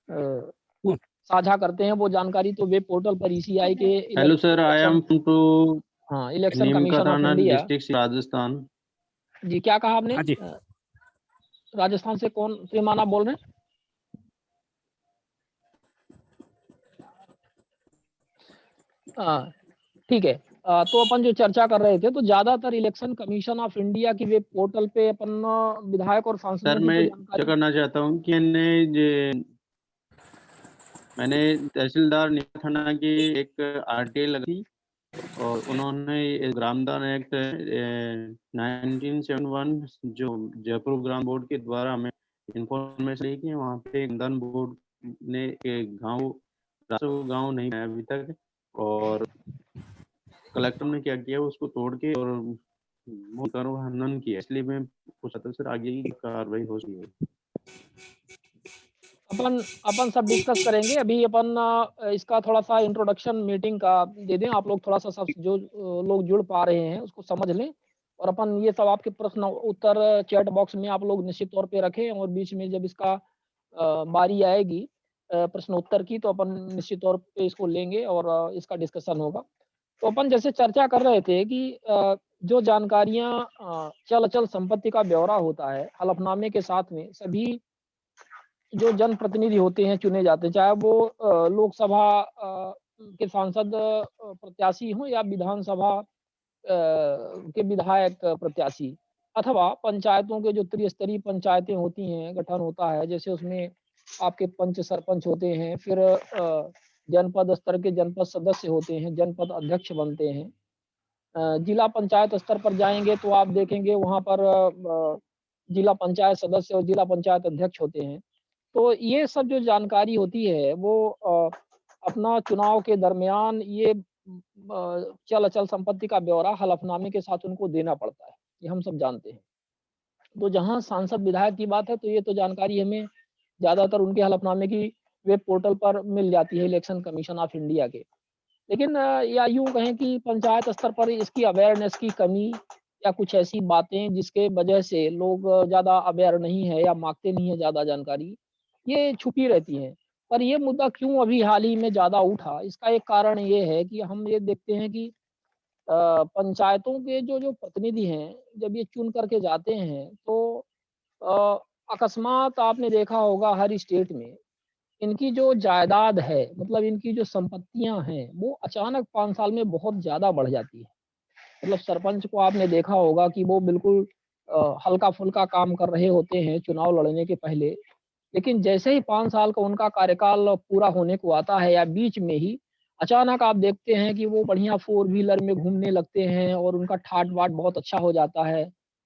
साझा करते हैं वो जानकारी, तो वेब पोर्टल पर ईसीआई के hello sir, I am to election commission of India district Rajasthan. जी, क्या कहा आपने? राजस्थान से कौन श्रीमान आप बोल रहे हैं? ठीक है। तो अपन जो चर्चा कर रहे थे, तो ज्यादातर इलेक्शन कमीशन ऑफ इंडिया की वेब पोर्टल पे अपन विधायक और सांसदों सर की मैं क्या करना चाहता हूँ कि मैंने तहसीलदार थाना की एक आरटीआई लगाई और उन्होंने ग्रामदान एक्ट 1971 जो जयपुर ग्राम बोर्ड के द्वारा हमें इंफॉर्मेशन दी कि वहाँ पे ग्रामदान बोर्ड ने एक गाँव नहीं है अभी तक, और कलेक्टर ने क्या किया उसको तोड़ के और हनन किया, इसलिए मैं पूछा सर आगे की कार्रवाई हो रही है। अपन सब डिस्कस करेंगे। अभी अपन इसका थोड़ा सा इंट्रोडक्शन मीटिंग का दे दें, आप लोग थोड़ा सा सब जो लोग जुड़ पा रहे हैं उसको समझ लें, और अपन ये सब आपके प्रश्न उत्तर चैट बॉक्स में आप लोग निश्चित तौर पे रखें, और बीच में जब इसका बारी आएगी प्रश्न उत्तर की, तो अपन निश्चित तौर पे इसको लेंगे और इसका डिस्कशन होगा। तो अपन जैसे चर्चा कर रहे थे कि जो जानकारियां चल अचल संपत्ति का ब्यौरा होता है, हलफनामे के साथ में सभी जो जनप्रतिनिधि होते हैं चुने जाते हैं, चाहे वो लोकसभा के सांसद प्रत्याशी हों या विधानसभा के विधायक प्रत्याशी, अथवा पंचायतों के जो त्रिस्तरीय पंचायतें होती हैं, गठन होता है, जैसे उसमें आपके पंच सरपंच होते हैं, फिर जनपद स्तर के जनपद सदस्य होते हैं, जनपद अध्यक्ष बनते हैं। जिला पंचायत स्तर पर जाएंगे तो आप देखेंगे वहाँ पर जिला पंचायत सदस्य और जिला पंचायत अध्यक्ष होते हैं। तो ये सब जो जानकारी होती है वो अपना चुनाव के दरमियान ये चल अचल संपत्ति का ब्यौरा हलफनामे के साथ उनको देना पड़ता है, ये हम सब जानते हैं। तो जहाँ सांसद विधायक की बात है, तो ये तो जानकारी हमें ज़्यादातर उनके हलफनामे की वेब पोर्टल पर मिल जाती है, इलेक्शन कमीशन ऑफ इंडिया के। लेकिन या यूँ कहें कि पंचायत स्तर पर इसकी अवेयरनेस की कमी या कुछ ऐसी बातें जिसके वजह से लोग ज़्यादा अवेयर नहीं है या माँगते नहीं है ज़्यादा जानकारी, ये छुपी रहती हैं। पर ये मुद्दा क्यों अभी हाल ही में ज़्यादा उठा, इसका एक कारण ये है कि हम ये देखते हैं कि पंचायतों के जो प्रतिनिधि हैं, जब ये चुन करके जाते हैं, तो अ, अकस्मात आपने देखा होगा हर स्टेट में इनकी जो जायदाद है, मतलब इनकी जो संपत्तियाँ हैं, वो अचानक 5 साल में बहुत ज़्यादा बढ़ जाती है। मतलब सरपंच को आपने देखा होगा कि वो बिल्कुल हल्का-फुल्का काम कर रहे होते हैं चुनाव लड़ने के पहले, लेकिन जैसे ही 5 साल का उनका कार्यकाल पूरा होने को आता है या बीच में ही अचानक आप देखते हैं कि वो बढ़िया फ़ोर व्हीलर में घूमने लगते हैं और उनका ठाट-बाट बहुत अच्छा हो जाता है।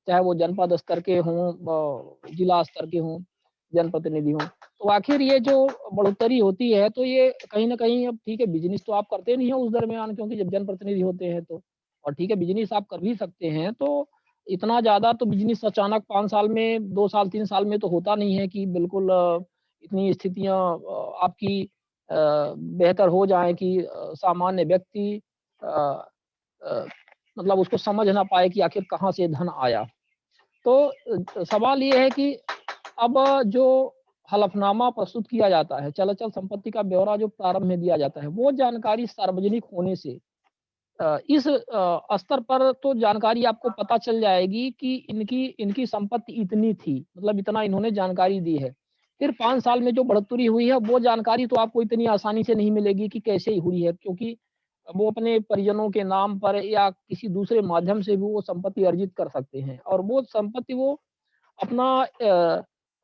चाहे वो जनपद स्तर के हों, जिला स्तर के हों, जनप्रतिनिधि हों। तो आखिर ये जो बढ़ोतरी होती है, तो ये कहीं न कहीं, अब ठीक है बिज़नेस तो आप करते नहीं हैं उस दरमियान, क्योंकि जब जनप्रतिनिधि होते हैं तो, और ठीक है बिज़नेस आप कर भी सकते हैं, तो इतना ज़्यादा तो बिज़नेस अचानक 5 साल में, 2 साल 3 साल में तो होता नहीं है कि बिल्कुल इतनी स्थितियाँ आपकी बेहतर हो जाएँ कि सामान्य व्यक्ति अ अ, मतलब उसको समझ ना पाए कि आखिर कहाँ से धन आया। तो सवाल ये है कि अब जो हलफनामा प्रस्तुत किया जाता है, चल-अचल संपत्ति का ब्यौरा जो प्रारंभ में दिया जाता है, वो जानकारी सार्वजनिक होने से इस स्तर पर तो जानकारी आपको पता चल जाएगी कि इनकी इनकी संपत्ति इतनी थी, मतलब इतना इन्होंने जानकारी दी है। फिर 5 साल में जो बढ़ोतरी हुई है, वो जानकारी तो आपको इतनी आसानी से नहीं मिलेगी कि कैसे हुई है, क्योंकि वो अपने परिजनों के नाम पर या किसी दूसरे माध्यम से भी वो संपत्ति अर्जित कर सकते हैं, और वो संपत्ति वो अपना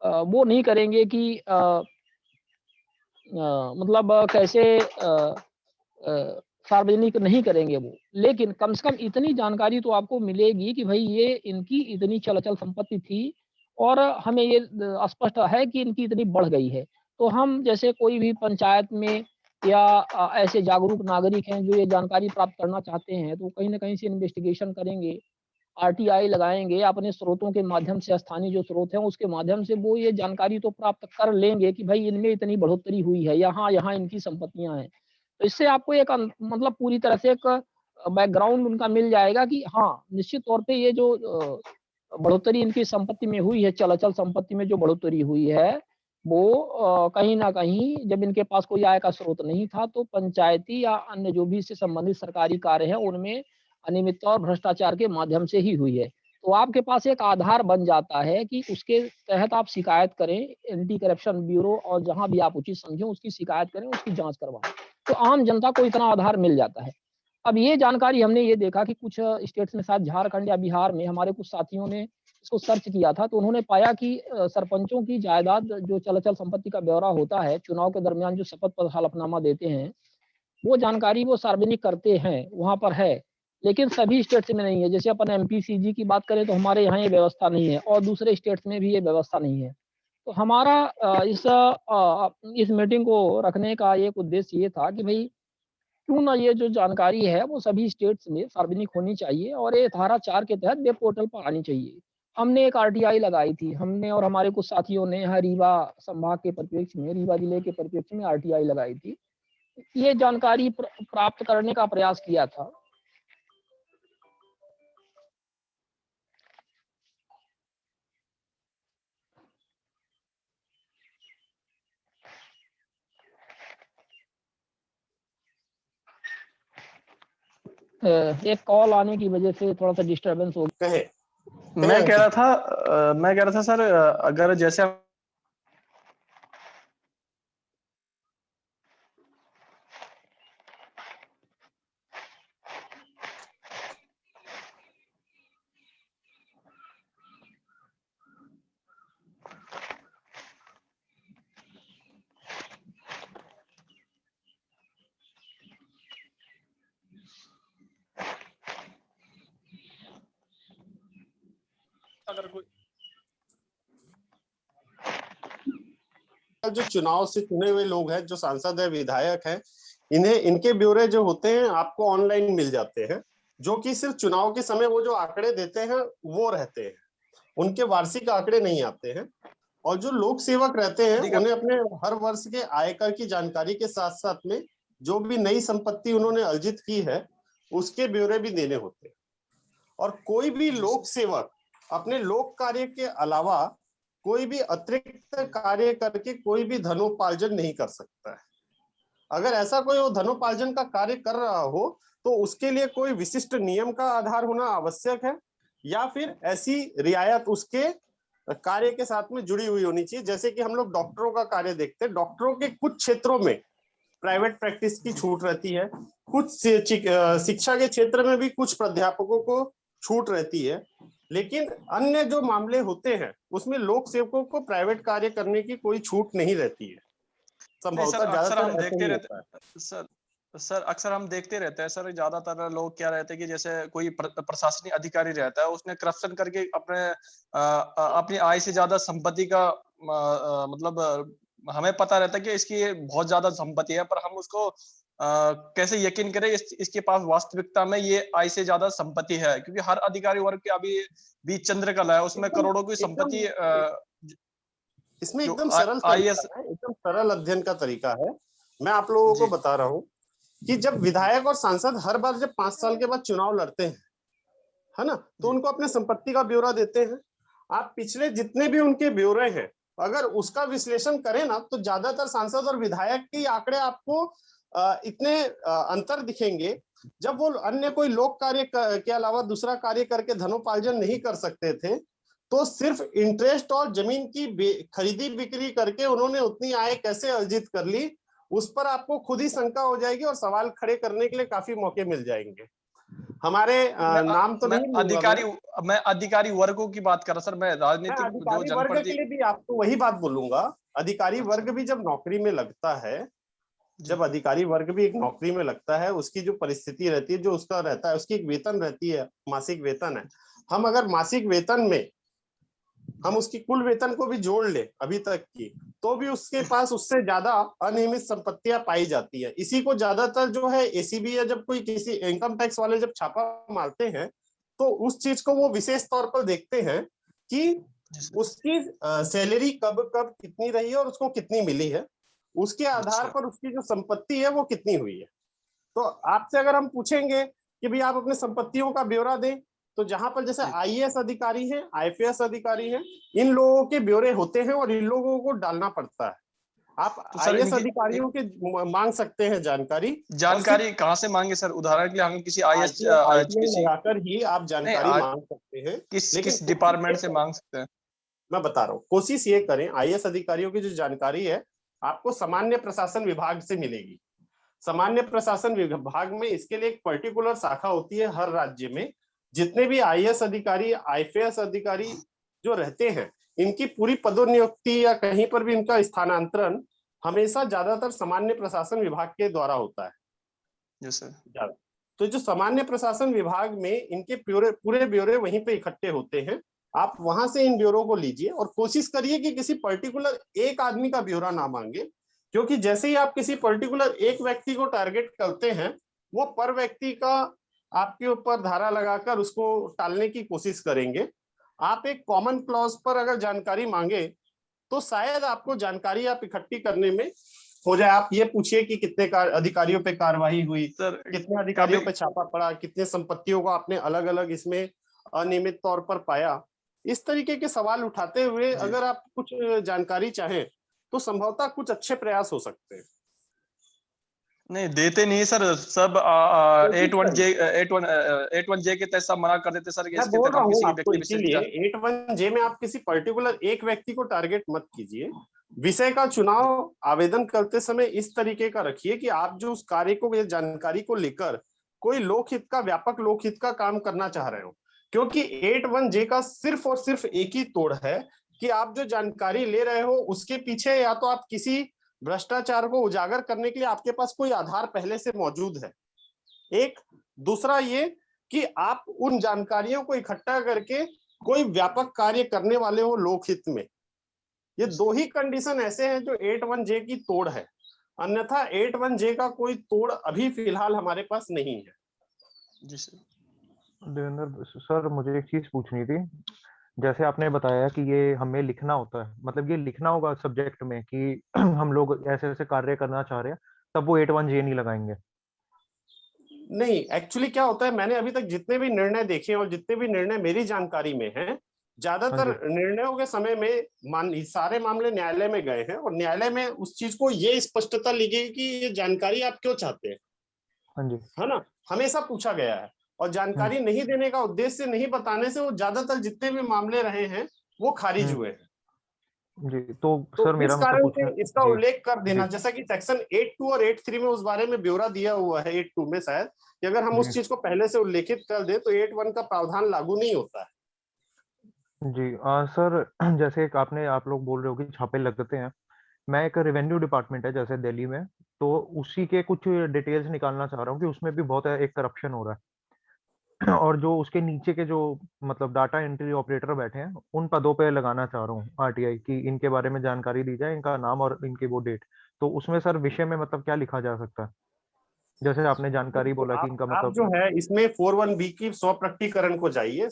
वो नहीं करेंगे कि मतलब कैसे अ, सार्वजनिक नहीं करेंगे वो। लेकिन कम से कम इतनी जानकारी तो आपको मिलेगी कि भई ये इनकी इतनी चल-अचल संपत्ति थी, और हमें ये स्पष्ट है कि इनकी इतनी बढ़ गई है। तो हम जैसे कोई भी पंचायत में या ऐसे जागरूक नागरिक हैं जो ये जानकारी प्राप्त करना चाहते हैं, तो कहीं न कहीं से इन्वेस्टिगेशन करेंगे, आरटीआई लगाएँगे, अपने स्रोतों के माध्यम से, स्थानीय जो स्रोत हैं उसके माध्यम से वो ये जानकारी तो प्राप्त कर लेंगे कि भई इनमें इतनी बढ़ोतरी हुई है, यहाँ-यहाँ इनकी संपत्तियाँ हैं। तो इससे आपको एक मतलब पूरी तरह से एक बैकग्राउंड उनका मिल जाएगा कि हाँ, निश्चित तौर पे ये जो बढ़ोतरी इनकी संपत्ति में हुई है, चल-अचल संपत्ति में जो बढ़ोतरी हुई है, वो कहीं न कहीं जब इनके पास कोई आय का स्रोत नहीं था, तो पंचायती या अन्य जो भी इससे संबंधित सरकारी कार्य हैं, उनमें अनियमितता और भ्रष्टाचार के माध्यम से ही हुई है। तो आपके पास एक आधार बन जाता है कि उसके तहत आप शिकायत करें, एंटी करप्शन ब्यूरो और जहाँ भी आप उचित समझें उसकी शिकायत करें, उसकी जाँच करवाएँ। तो आम जनता को इतना आधार मिल जाता है। अब ये जानकारी हमने ये देखा कि कुछ स्टेट्स में शायद झारखंड या बिहार में हमारे कुछ साथियों ने इसको सर्च किया था, तो उन्होंने पाया कि सरपंचों की जायदाद जो चल-अचल संपत्ति का ब्यौरा होता है, चुनाव के दरमियान जो शपथ पर हलफनामा देते हैं, वो जानकारी वो सार्वजनिक करते हैं, वहाँ पर है। लेकिन सभी स्टेट्स में नहीं है, जैसे अपन एमपीसीजी की बात करें तो हमारे यहाँ ये व्यवस्था नहीं है और दूसरे स्टेट्स में भी ये व्यवस्था नहीं है। तो हमारा इस मीटिंग को रखने का एक उद्देश्य ये था कि भई क्यों ना ये जो जानकारी है वो सभी स्टेट्स में सार्वजनिक होनी चाहिए और ये धारा 4 के तहत वेब पोर्टल पर आनी चाहिए। हमने एक आरटीआई लगाई थी, हमने और हमारे कुछ साथियों ने यहाँ रीवा संभाग के परिप्रेक्ष्य में, रीवा जिले के परिप्रेक्ष्य में आरटीआई लगाई थी। ये जानकारी प्राप्त करने का प्रयास किया था। एक कॉल आने की वजह से थोड़ा-सा डिस्टर्बेंस हो कहे मैं कह रहा था सर, अगर जैसे अगर कोई जो चुनाव से चुने हुए लोग हैं, जो सांसद है, विधायक हैं, इन्हें इनके ब्यौरे जो होते हैं आपको ऑनलाइन मिल जाते हैं, जो कि सिर्फ चुनाव के समय वो जो आंकड़े देते हैं वो रहते हैं, उनके वार्षिक आंकड़े नहीं आते हैं। और जो लोक सेवक रहते हैं उन्हें अपने हर वर्ष के आयकर की जानकारी के साथ साथ में जो भी नई संपत्ति उन्होंने अर्जित की है उसके ब्यौरे भी देने होते हैं। और कोई भी लोक सेवक अपने लोक कार्य के अलावा कोई भी अतिरिक्त कार्य करके कोई भी धनोपार्जन नहीं कर सकता है। अगर ऐसा कोई वो धनोपार्जन का कार्य कर रहा हो तो उसके लिए कोई विशिष्ट नियम का आधार होना आवश्यक है या फिर ऐसी रियायत उसके कार्य के साथ में जुड़ी हुई होनी चाहिए। जैसे कि हम लोग डॉक्टरों का कार्य देखते हैं, डॉक्टरों के कुछ क्षेत्रों में प्राइवेट प्रैक्टिस की छूट रहती है, कुछ शिक्षा के क्षेत्र में भी कुछ प्राध्यापकों को छूट रहती है, लेकिन अन्य जो मामले होते हैं उसमें लोक सेवकों को प्राइवेट कार्य करने की कोई छूट नहीं रहती है। संभवतः ज्यादातर ऐसे ही होता है। सर अक्सर हम देखते रहते हैं सर, ज्यादातर लोग क्या रहते हैं कि जैसे कोई प्रशासनिक अधिकारी रहता है, उसने करप्शन करके अपनी आय से ज्यादा संपत्ति का मतलब हमें पता रहता है कि इसकी बहुत ज्यादा संपत्ति है, पर हम उसको कैसे यकीन करें इसके पास वास्तविकता में ये आय से ज्यादा संपत्ति है, क्योंकि हर अधिकारी वर्ग की अभी भी चंद्रकला है, उसमें करोड़ों की संपत्ति। इसमें एकदम सरल तरीका है, एकदम सरल अध्ययन का तरीका है। मैं आप लोगों को बता रहा हूँ कि जब विधायक और सांसद हर बार जब 5 साल के बाद चुनाव लड़ते हैं, है ना, तो उनको अपने संपत्ति का ब्यौरा देते हैं। आप पिछले जितने भी उनके ब्यौरे हैं अगर उसका विश्लेषण करें ना तो ज्यादातर सांसद और विधायक के आंकड़े आपको इतने अंतर दिखेंगे। जब वो अन्य कोई लोक कार्य के अलावा दूसरा कार्य करके धनोपार्जन नहीं कर सकते थे तो सिर्फ इंटरेस्ट और जमीन की खरीदी बिक्री करके उन्होंने उतनी आय कैसे अर्जित कर ली, उस पर आपको खुद ही शंका हो जाएगी और सवाल खड़े करने के लिए काफी मौके मिल जाएंगे। हमारे नाम तो नहीं, मैं अधिकारी वर्गों की बात कर रहा सर, मैं राजनीतिक अधिकारी वर्ग के लिए भी आपको वही बात बोलूंगा। अधिकारी वर्ग भी जब नौकरी में लगता है, जब अधिकारी वर्ग भी एक नौकरी में लगता है, उसकी जो परिस्थिति रहती है, जो उसका रहता है, उसकी एक वेतन रहती है, मासिक वेतन है। हम अगर मासिक वेतन में हम उसकी कुल वेतन को भी जोड़ ले अभी तक की, तो भी उसके पास उससे ज्यादा अनियमित संपत्तियां पाई जाती है। इसी को ज्यादातर जो है एसीबी या जब कोई किसी इनकम टैक्स वाले जब छापा मारते हैं तो उस चीज को वो विशेष तौर पर देखते हैं कि उसकी सैलरी कब कब कितनी रही है और उसको कितनी मिली है, उसके आधार पर उसकी जो संपत्ति है वो कितनी हुई है। तो आपसे अगर हम पूछेंगे कि भाई आप अपने संपत्तियों का ब्यौरा दें तो जहां पर जैसे आईएएस अधिकारी हैं, आईपीएस अधिकारी हैं, इन लोगों के ब्यौरे होते हैं और इन लोगों को डालना पड़ता है। आप तो सर आईएएस इनकी अधिकारियों के मांग सकते हैं जानकारी कहाँ से मांगे सर? उदाहरण के लिए हम किसी आईएएस आरटीआई किसी लगाकर ही आप जानकारी नहीं, मांग सकते हैं। लेकिन किस डिपार्टमेंट से मांग सकते हैं? मैं बता रहा हूँ, कोशिश ये करें, आईएएस अधिकारियों की जो जानकारी है आपको सामान्य प्रशासन विभाग से मिलेगी। सामान्य प्रशासन विभाग में इसके लिए एक पर्टिकुलर शाखा होती है हर राज्य में। जितने भी आईएएस अधिकारी, आईपीएस अधिकारी जो रहते हैं, इनकी पूरी पदोन्युक्ति या कहीं पर भी इनका स्थानांतरण हमेशा ज्यादातर सामान्य प्रशासन विभाग के द्वारा होता है। Yes sir. तो जो सामान्य प्रशासन विभाग में इनके पूरे ब्यौरे वहीं पे इकट्ठे होते हैं। आप वहां से इन ब्यूरो को लीजिए और कोशिश करिए कि किसी पर्टिकुलर एक आदमी का ब्यौरा ना मांगे, क्योंकि जैसे ही आप किसी पर्टिकुलर एक व्यक्ति को टारगेट करते हैं, वो पर व्यक्ति का आपके ऊपर धारा लगाकर उसको टालने की कोशिश करेंगे। आप एक कॉमन क्लॉज पर अगर जानकारी मांगे तो शायद आपको जानकारी आप इकट्ठी करने में हो जाए। आप ये पूछिए कि कितने अधिकारियों पे कार्रवाई हुई, कितने अधिकारियों पे छापा पड़ा, कितने संपत्तियों को आपने अलग अलग इसमें अनियमित तौर पर पाया। इस तरीके के सवाल उठाते हुए अगर आप कुछ जानकारी चाहें तो संभवतः कुछ अच्छे प्रयास हो सकते हैं। नहीं देते नहीं सर, सब 81J के तहत सब मना कर देते सर। मैं बोल रहा हूँ आपको, इसीलिए 81J में आप किसी पर्टिकुलर एक व्यक्ति को टारगेट मत कीजिए। विषय का चुनाव आवेदन करते समय इस तरीके का रखिए कि आप जो उस कार्य को या जानकारी को लेकर कोई लोकहित का, व्यापक लोकहित का काम करना चाह रहे हो। क्योंकि 81J का सिर्फ और सिर्फ एक ही तोड़ है कि आप जो जानकारी ले रहे हो उसके पीछे या तो आप किसी भ्रष्टाचार को उजागर करने के लिए आपके पास कोई आधार पहले से मौजूद है, एक। दूसरा ये कि आप उन जानकारियों को इकट्ठा करके कोई व्यापक कार्य करने वाले हो लोकहित में। ये दो ही कंडीशन ऐसे हैं जो 81J की तोड़ है, अन्यथा 81J का कोई तोड़ अभी फिलहाल हमारे पास नहीं है। जी सर। देवेंद्र सर, मुझे एक चीज पूछनी थी। जैसे आपने बताया कि ये हमें लिखना होता है, मतलब ये लिखना होगा सब्जेक्ट में कि हम लोग ऐसे ऐसे कार्य करना चाह रहे हैं, तब वो 81J नहीं लगाएंगे? नहीं, एक्चुअली क्या होता है, मैंने अभी तक जितने भी निर्णय देखे और जितने भी निर्णय मेरी जानकारी में हैं, ज्यादातर निर्णयों के समय में सारे मामले न्यायालय में गए हैं और न्यायालय में उस चीज को ये स्पष्टता ली गई कि ये जानकारी आप क्यों चाहते हैं, हाँ जी, है ना, हमेशा पूछा गया है। और जानकारी नहीं देने का उद्देश्य नहीं बताने से वो ज्यादातर जितने भी मामले रहे हैं वो खारिज हुए हैं। जी। तो सर इस मेरा कारण से इसका उल्लेख कर देना, जैसा कि सेक्शन 82 और 83 में उस बारे में ब्यौरा दिया हुआ है, 82 में शायद, कि अगर हम उस चीज को पहले से उल्लेखित कर दें तो 81 का प्रावधान लागू नहीं होता है। जी सर, जैसे आप लोग बोल रहे हो कि छापे लगते हैं, मैं एक रेवेन्यू डिपार्टमेंट है जैसे दिल्ली में, तो उसी के कुछ डिटेल्स निकालना चाह रहा हूँ कि उसमें भी बहुत एक करप्शन हो रहा है। और जो उसके नीचे के जो मतलब डाटा एंट्री ऑपरेटर बैठे हैं, उन पदों पे लगाना चाह रहा हूँ आरटीआई की, इनके बारे में जानकारी दी जाए, इनका नाम और इनकी वो डेट। तो उसमें सर विषय में मतलब क्या लिखा जा सकता है? जैसे आपने जानकारी बोला कि इनका आप मतलब जो है इसमें 41B की स्वप्रकटीकरण को जाइए।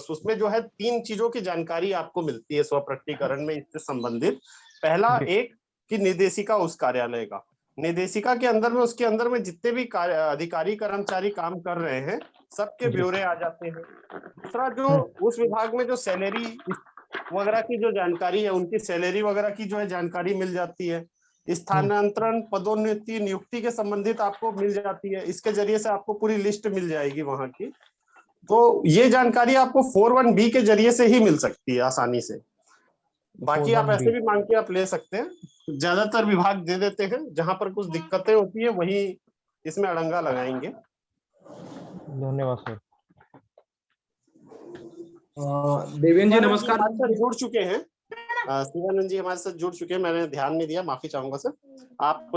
उसमें जो है 3 चीजों की जानकारी आपको मिलती है स्वप्रकटीकरण में इससे संबंधित। पहला एक कि निर्देशिका उस कार्यालय का, निर्देशिका के अंदर में, उसके अंदर में जितने भी अधिकारी कर्मचारी काम कर रहे हैं सबके ब्यौरे आ जाते हैं। दूसरा, जो उस विभाग में जो सैलरी वगैरह की जो जानकारी है, उनकी सैलरी वगैरह की जो है जानकारी मिल जाती है। स्थानांतरण, पदोन्नति, नियुक्ति के संबंधित आपको मिल जाती है। इसके जरिए से आपको पूरी लिस्ट मिल जाएगी वहां की। तो ये जानकारी आपको 41B के जरिए से ही मिल सकती है आसानी से। बाकी आप ऐसे भी मांग के आप ले सकते हैं, ज्यादातर विभाग दे देते हैं। जहां पर कुछ दिक्कतें होती है वही इसमें अड़ंगा लगाएंगे। धन्यवाद सर। देवेंद्र जी नमस्कार। हमारे साथ जुड़ चुके हैं, शिवानंद जी हमारे साथ जुड़ चुके हैं, मैंने ध्यान नहीं दिया, माफी चाहूंगा सर। आप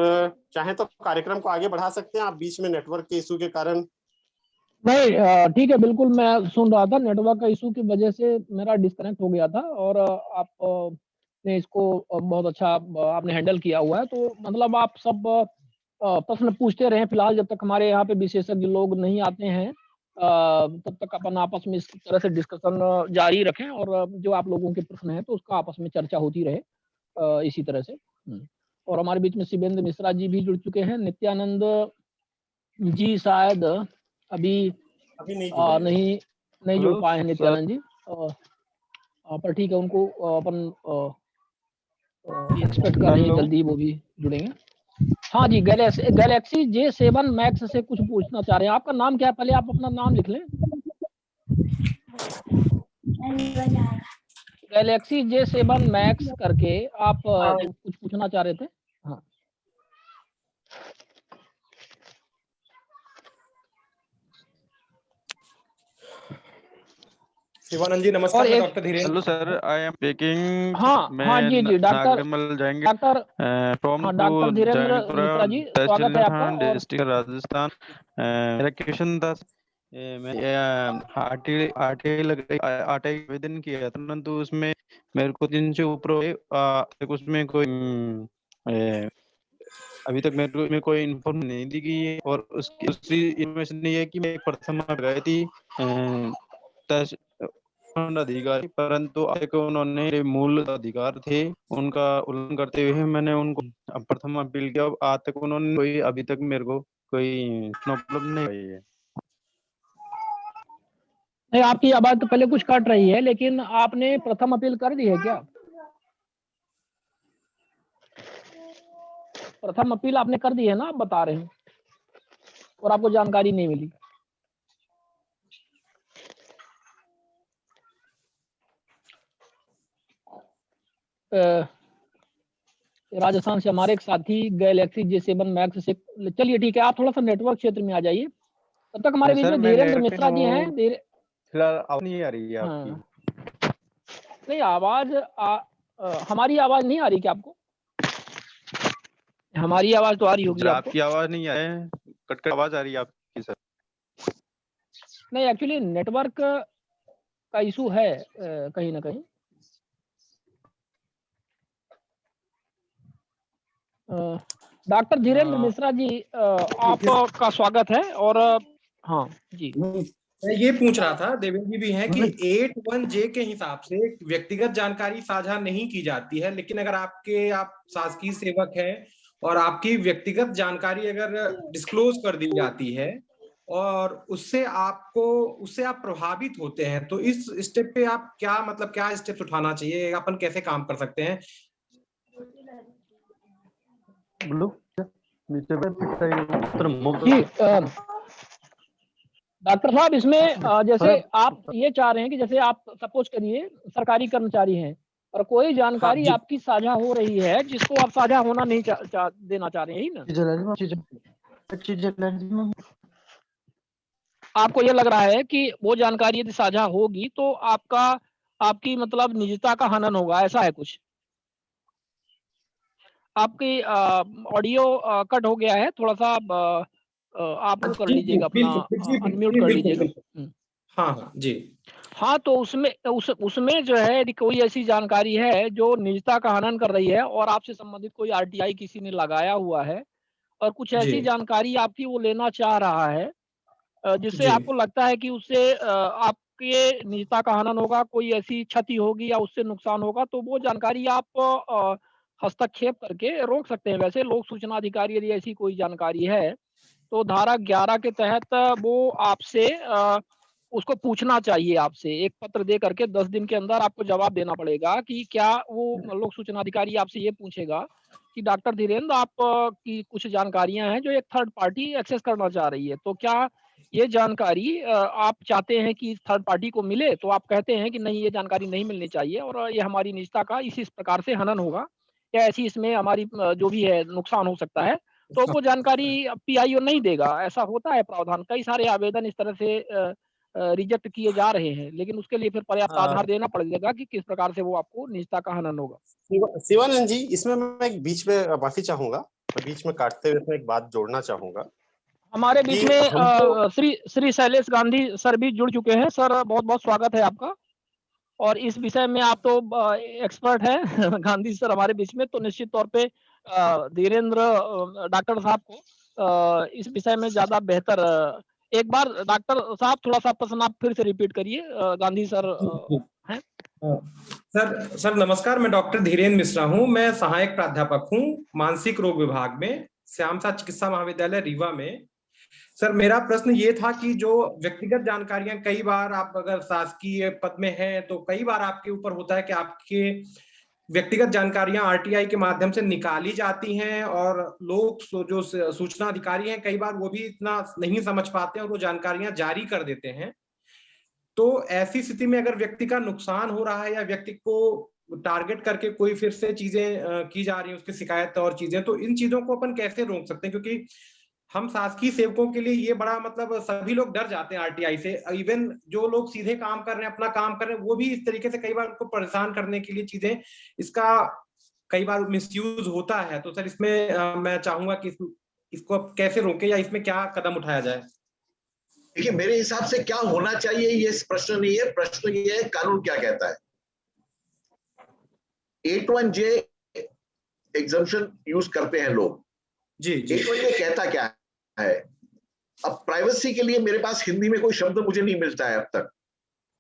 चाहें तो कार्यक्रम को आगे बढ़ा सकते हैं, आप बीच में नेटवर्क के इशू के कारण। नहीं, ठीक है, बिल्कुल मैं सुन रहा था, नेटवर्क का इशू की वजह से मेरा डिस्कनेक्ट हो गया था और आप ने इसको बहुत अच्छा आपने हैंडल किया हुआ है। तो मतलब आप सब प्रश्न पूछते रहे फिलहाल, जब तक हमारे यहाँ पे विशेषज्ञ लोग नहीं आते हैं तब तक अपन आपस में इस तरह से डिस्कशन जारी रखें और जो आप लोगों के प्रश्न हैं तो उसका आपस में चर्चा होती रहे इसी तरह से। और हमारे बीच में शिवेंद्र मिश्रा जी भी जुड़ चुके हैं। नित्यानंद जी शायद अभी नहीं नहीं जुड़ पाए हैं नित्यानंद जी, पर ठीक है, उनको अपन एक्सपेक्ट कर रहे हैं जल्दी वो भी जुड़ेंगे। हाँ जी, गैलेक्सी J7 मैक्स से कुछ पूछना चाह रहे हैं। आपका नाम क्या है? पहले आप अपना नाम लिख लें। गैलेक्सी J7 मैक्स करके आप कुछ पूछना चाह रहे थे। हाँ, शिवानंद जी नमस्कार, मैं doctor Dhirendra. Hello sir, I am speaking. हाँ जी डॉक्टर जाएंगे doctor from doctor Dhirendra Mishra ji, स्वागत है आपका। और डिस्ट्रिक्ट राजस्थान। मेरा क्वेश्चन था, मैं आरटीआई आवेदन किया था, परंतु उसमें मेरे को 3 से ऊपर उसमें कोई अभी तक मेरे को कोई इन्फॉर्मेशन नहीं दी गई है। और उसकी इन्फॉर्मेशन नहीं है कि मैं प्रथम गई थी अधिकारी, परंतु उन्होंने मूल अधिकार थे उनका उल्लंघन करते हुए मैंने उनको प्रथम अपील किया। आज तक उन्होंने कोई अभी तक मेरे को कोई उपलब्ध नहीं हुई है। नहीं, आपकी आवाज तो पहले कुछ कट रही है, लेकिन आपने प्रथम अपील कर दी है क्या? प्रथम अपील आपने कर दी है ना, आप बता रहे हैं, और आपको जानकारी नहीं मिली। राजस्थान से हमारे एक साथी गैलेक्सी J7 मैक्स से, चलिए ठीक है, आप थोड़ा सा नेटवर्क क्षेत्र में आ जाइए। तब तक हमारे बीच में धीरेन्द्र मिश्रा जी हैं। फिलहाल आवाज नहीं आ रही है आपकी। हाँ। नहीं, आवाज हमारी आवाज नहीं आ रही क्या आपको? हमारी आवाज तो आ रही होगी आपको। आपकी आवाज नहीं आ रही है, कट आवाज आ रही है आपकी सर। नहीं, एक्चुअली नेटवर्क का इशू है कहीं ना कहीं। डॉक्टर धीरेन्द्र मिश्रा जी, आपका स्वागत है। और हाँ जी, मैं ये पूछ रहा था, देवेंद्र जी भी हैं कि 81J के हिसाब से व्यक्तिगत जानकारी साझा नहीं की जाती है, लेकिन अगर आप शासकीय सेवक हैं और आपकी व्यक्तिगत जानकारी अगर डिस्क्लोज कर दी जाती है और उससे आप प्रभावित होते हैं, तो इस स्टेप पे आप क्या स्टेप्स उठाना चाहिए, अपन कैसे काम कर सकते हैं? डॉक्टर साहब, इसमें जैसे आप ये चाह रहे हैं कि जैसे आप सपोज करिए सरकारी कर्मचारी हैं और कोई जानकारी आपकी साझा हो रही है जिसको आप साझा होना नहीं देना चाह रहे हैं, ना? आपको ये लग रहा है कि वो जानकारी यदि साझा होगी तो आपकी मतलब निजता का हनन होगा, ऐसा है कुछ? आपकी ऑडियो कट हो गया है, थोड़ा सा आप वो कर लीजिएगा, अपना अनम्यूट कर लीजिएगा। हाँ जी। हाँ, तो उसमें जो है यदि कोई ऐसी जानकारी है जो निजता का हनन कर रही है और आपसे संबंधित कोई आरटीआई किसी ने लगाया हुआ है और कुछ ऐसी जानकारी आपकी वो लेना चाह रहा है जिससे आपको लगता है कि उससे आपके निजता का हनन होगा, कोई ऐसी क्षति होगी या उससे नुकसान होगा, तो वो जानकारी आप हस्तक्षेप करके रोक सकते हैं। वैसे लोक सूचना अधिकारी यदि ऐसी कोई जानकारी है तो धारा 11 के तहत वो आपसे उसको पूछना चाहिए। आपसे एक पत्र दे करके 10 दिन के अंदर आपको जवाब देना पड़ेगा कि क्या वो लोक सूचना अधिकारी आपसे ये पूछेगा कि डॉक्टर धीरेन्द्र, आप की कुछ जानकारियां हैं जो एक थर्ड पार्टी एक्सेस करना चाह रही है, तो क्या ये जानकारी आप चाहते हैं कि थर्ड पार्टी को मिले? तो आप कहते हैं कि नहीं, ये जानकारी नहीं मिलनी चाहिए और ये हमारी निजता का इस प्रकार से हनन होगा या ऐसी इसमें हमारी जो भी है नुकसान हो सकता है, तो वो जानकारी पीआईओ नहीं देगा। ऐसा होता है प्रावधान। कई सारे आवेदन इस तरह से रिजेक्ट किए जा रहे हैं, लेकिन उसके लिए फिर पर्याप्त आधार देना पड़ेगा कि किस प्रकार से वो आपको निजता का हनन होगा। शिवानंद जी, इसमें मैं एक बीच में माफी चाहूंगा, मैं बीच में काटते हुए इसमें एक बात जोड़ना चाहूंगा। हमारे बीच में श्री शैलेश गांधी सर भी जुड़ चुके हैं। सर, बहुत बहुत स्वागत है आपका। और इस विषय में आप तो एक्सपर्ट हैं गांधी सर हमारे बीच में, तो निश्चित तौर पे धीरेन्द्र डॉक्टर साहब को इस विषय में ज्यादा बेहतर। एक बार डॉक्टर साहब थोड़ा सा प्रश्न आप फिर से रिपीट करिए। गांधी सर हैं। सर नमस्कार, मैं डॉक्टर धीरेन्द्र मिश्रा हूं। मैं सहायक प्राध्यापक हूं मानसिक रोग विभाग में, श्याम साथ चिकित्सा महाविद्यालय रीवा में। सर मेरा प्रश्न ये था कि जो व्यक्तिगत जानकारियां, कई बार आप अगर शासकीय पद में हैं तो कई बार आपके ऊपर होता है कि आपके व्यक्तिगत जानकारियां आरटीआई के माध्यम से निकाली जाती हैं, और लोग जो सूचना अधिकारी हैं कई बार वो भी इतना नहीं समझ पाते हैं और वो जानकारियां जारी कर देते हैं। तो ऐसी स्थिति में अगर व्यक्ति का नुकसान हो रहा है या व्यक्ति को टारगेट करके कोई फिर से चीजें की जा रही है, उसकी शिकायत और चीजें, तो इन चीजों को अपन कैसे रोक सकते हैं? क्योंकि हम शासकीय सेवकों के लिए ये बड़ा मतलब सभी लोग डर जाते हैं आरटीआई से। इवन जो लोग सीधे काम कर रहे हैं, अपना काम कर रहे हैं, वो भी इस तरीके से कई बार उनको परेशान करने के लिए चीजें, इसका कई बार मिसयूज होता है। तो सर इसमें मैं चाहूंगा कि इसको कैसे रोके या इसमें क्या कदम उठाया जाए? देखिए, मेरे हिसाब से क्या होना चाहिए ये प्रश्न नहीं है, प्रश्न ये है कानून क्या कहता है। 81J एग्जम्पशन यूज करते हैं लोग। जी जी। 81J कहता क्या है? अब प्राइवेसी के लिए मेरे पास हिंदी में कोई शब्द मुझे नहीं मिलता है अब तक।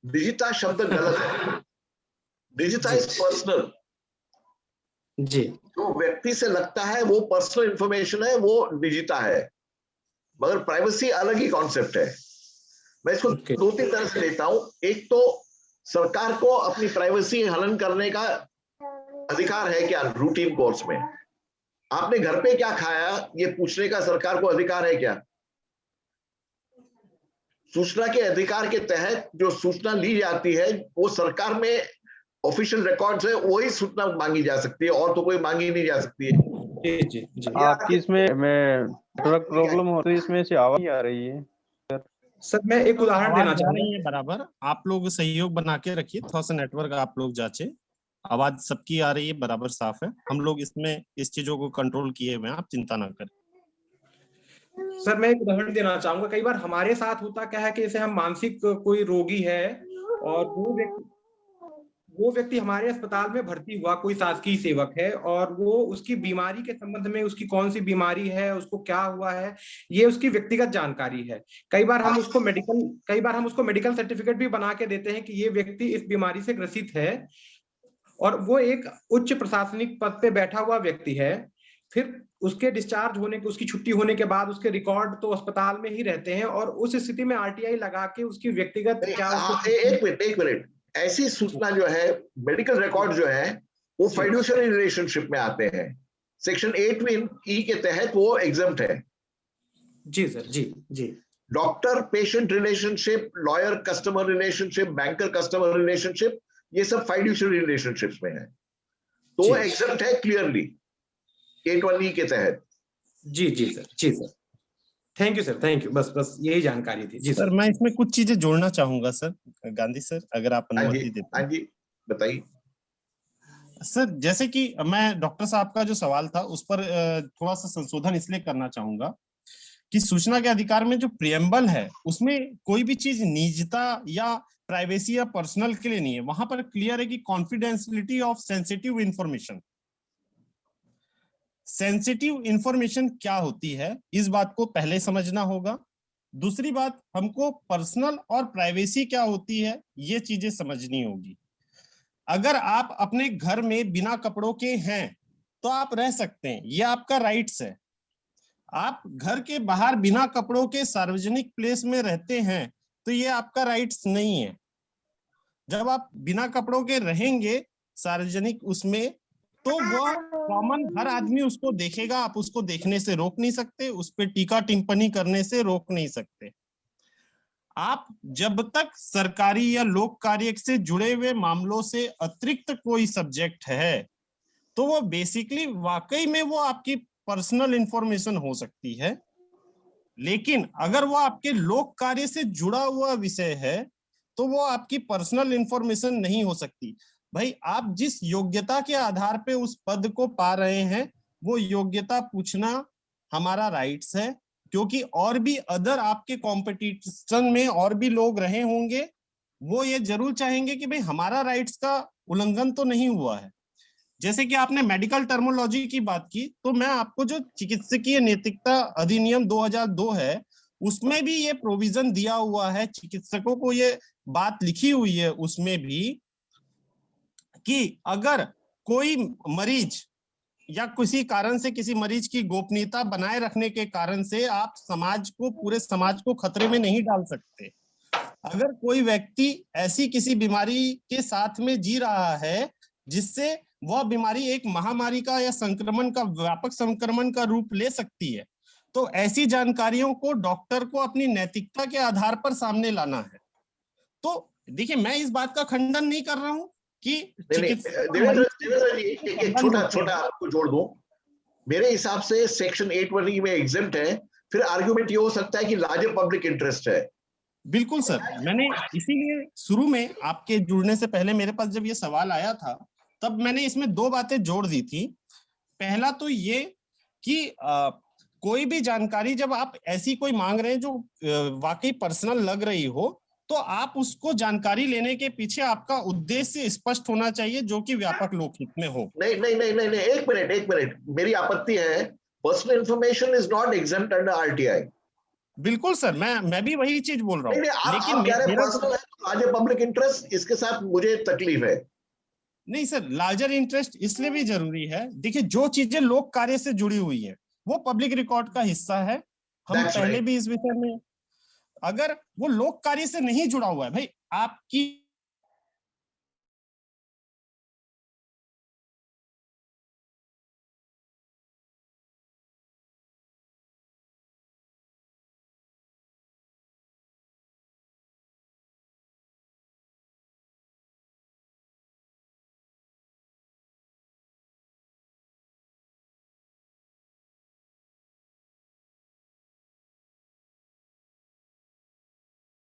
निजता शब्द गलत है। निजता इज पर्सनल। जी। जो व्यक्ति से लगता है वो पर्सनल इंफॉर्मेशन है, वो निजता है, मगर प्राइवेसी अलग ही कॉन्सेप्ट है। मैं इसको दो तीन तरह से लेता हूं। एक तो सरकार को अपनी प्राइवेसी हनन करने का अधिकार है क्या? रूटीन कोर्स में आपने घर पे क्या खाया ये पूछने का सरकार को अधिकार है क्या? सूचना के अधिकार के तहत जो सूचना ली जाती है वो सरकार में ऑफिशियल रिकॉर्ड्स है, वही सूचना मांगी जा सकती है, और तो कोई मांगी नहीं जा सकती है। जी जी जी। आपकी इसमें नेटवर्क प्रॉब्लम हो रही है, इसमें से आवाज आ रही है सर। मैं एक उदाहरण देना जा रही चाहूंगा। है बराबर, आप लोग सहयोग बना के रखिए, थोड़ा सा नेटवर्क आप लोग जांचे। आवाज सबकी आ रही है, बराबर साफ है। हम लोग इसमें इस चीजों को कंट्रोल किए हुए हैं, आप चिंता ना करें। सर मैं एक उदाहरण देना चाहूंगा। कई बार हमारे साथ होता क्या है कि जैसे हम मानसिक कोई रोगी है और वो व्यक्ति हमारे अस्पताल में भर्ती हुआ, कोई शासकीय सेवक है, और वो उसकी बीमारी के संबंध में, उसकी कौन सी बीमारी है, उसको क्या हुआ है, ये उसकी व्यक्तिगत जानकारी है। कई बार हम उसको मेडिकल सर्टिफिकेट भी बना के देते हैं कि ये व्यक्ति इस बीमारी से ग्रसित है, और वो एक उच्च प्रशासनिक पद पे बैठा हुआ व्यक्ति है। फिर उसके डिस्चार्ज होने के, उसकी छुट्टी होने के बाद उसके रिकॉर्ड तो अस्पताल में ही रहते हैं, और उस स्थिति में आरटीआई लगा के उसकी व्यक्तिगत क्या एक मिनट, ऐसी सूचना जो है, मेडिकल रिकॉर्ड जो है, वो फाइड्यूशियरी रिलेशनशिप में आते हैं। सेक्शन 8E के तहत वो एग्जम्प्ट है। जी सर। जी जी। Doctor patient relationship, lawyer customer relationship, banker customer relationship, ये सब फाइड्यूशियरी रिलेशनशिप्स में है, तो वो एग्जम्प्ट है क्लियरली 81E के तहत। जी जी सर। जी sir, thank you sir, thank you. बस यही जानकारी थी। जी सर मैं इसमें कुछ चीजें जोड़ना चाहूंगा सर, गांधी सर अगर आप अनुमति देते हैं। हाँ जी, बताइए सर। जैसे कि मैं डॉक्टर साहब का जो सवाल था उस पर थोड़ा सा संशोधन इसलिए करना चाहूंगा कि सूचना के अधिकार में जो प्रियम्बल है उसमें कोई भी चीज निजता या प्राइवेसी या पर्सनल के लिए नहीं है। वहां पर क्लियर है कि confidentiality of sensitive information. Sensitive information क्या होती है इस बात को पहले समझना होगा। दूसरी बात, हमको पर्सनल और प्राइवेसी क्या होती है ये चीजें समझनी होगी। अगर आप अपने घर में बिना कपड़ों के हैं तो आप रह सकते हैं, ये आपका राइट्स है। आप घर के बाहर बिना कपड़ों के सार्वजनिक प्लेस में रहते हैं तो ये आपका राइट्स नहीं है। जब आप बिना कपड़ों के रहेंगे सार्वजनिक उसमें, तो वह कॉमन हर आदमी उसको देखेगा, आप उसको देखने से रोक नहीं सकते, उस पर टीका टिप्पणी करने से रोक नहीं सकते। आप जब तक सरकारी या लोक कार्य से जुड़े हुए मामलों से अतिरिक्त कोई सब्जेक्ट है तो वो बेसिकली वाकई में वो आपकी पर्सनल इंफॉर्मेशन हो सकती है। लेकिन अगर वो आपके लोक कार्य से जुड़ा हुआ विषय है तो वो आपकी पर्सनल इंफॉर्मेशन नहीं हो सकती। भाई आप जिस योग्यता के आधार पे उस पद को पा रहे हैं वो योग्यता पूछना हमारा राइट्स है, क्योंकि और भी अदर आपके कॉम्पिटिशन में और भी लोग रहे होंगे, वो ये जरूर चाहेंगे कि भाई हमारा राइट्स का उल्लंघन तो नहीं हुआ है। जैसे कि आपने मेडिकल टर्मिनोलॉजी की बात की, तो मैं आपको जो चिकित्सकीय नैतिकता अधिनियम 2002 है उसमें भी ये प्रोविजन दिया हुआ है, चिकित्सकों को ये बात लिखी हुई है उसमें भी कि अगर कोई मरीज या किसी कारण से किसी मरीज की गोपनीयता बनाए रखने के कारण से आप समाज को, पूरे समाज को खतरे में नहीं डाल सकते। अगर कोई व्यक्ति ऐसी किसी बीमारी के साथ में जी रहा है जिससे वह बीमारी एक महामारी का या संक्रमण का, व्यापक संक्रमण का रूप ले सकती है, तो ऐसी जानकारियों को डॉक्टर को अपनी नैतिकता के आधार पर सामने लाना है। तो देखिए, मैं इस बात का खंडन नहीं कर रहा हूं कि देवेंद्र जी, एक छोटा आपको जोड़ दूं। मेरे हिसाब से सेक्शन 8(1) में एग्जेम्प्ट है, फिर आर्गुमेंट ये हो सकता है कि लार्जर पब्लिक इंटरेस्ट है। बिल्कुल सर, मैंने इसीलिए शुरू में आपके जुड़ने से पहले मेरे पास जब ये सवाल आया था, तब मैंने इसमें 2 बातें जोड़ दी थी। पहला तो ये कि कोई भी जानकारी जब आप ऐसी कोई मांग रहे हैं जो वाकई पर्सनल लग रही हो, तो आप उसको जानकारी लेने के पीछे आपका उद्देश्य स्पष्ट होना चाहिए, जो कि व्यापक लोकहित में हो। नहीं, एक मिनट, मेरी आपत्ति है, personal information is not exempt under RTI. बिल्कुल सर, मैं भी वही चीज बोल रहा हूँ। लेकिन लार्जर पब्लिक इंटरेस्ट, इसके साथ मुझे तकलीफ है। नहीं सर, लार्जर इंटरेस्ट इसलिए भी जरूरी है। देखिए, जो चीजें लोक कार्य से जुड़ी हुई है वो पब्लिक रिकॉर्ड का हिस्सा है। हम पहले भी इस विषय में, अगर वो लोक कार्य से नहीं जुड़ा हुआ है, भाई आपकी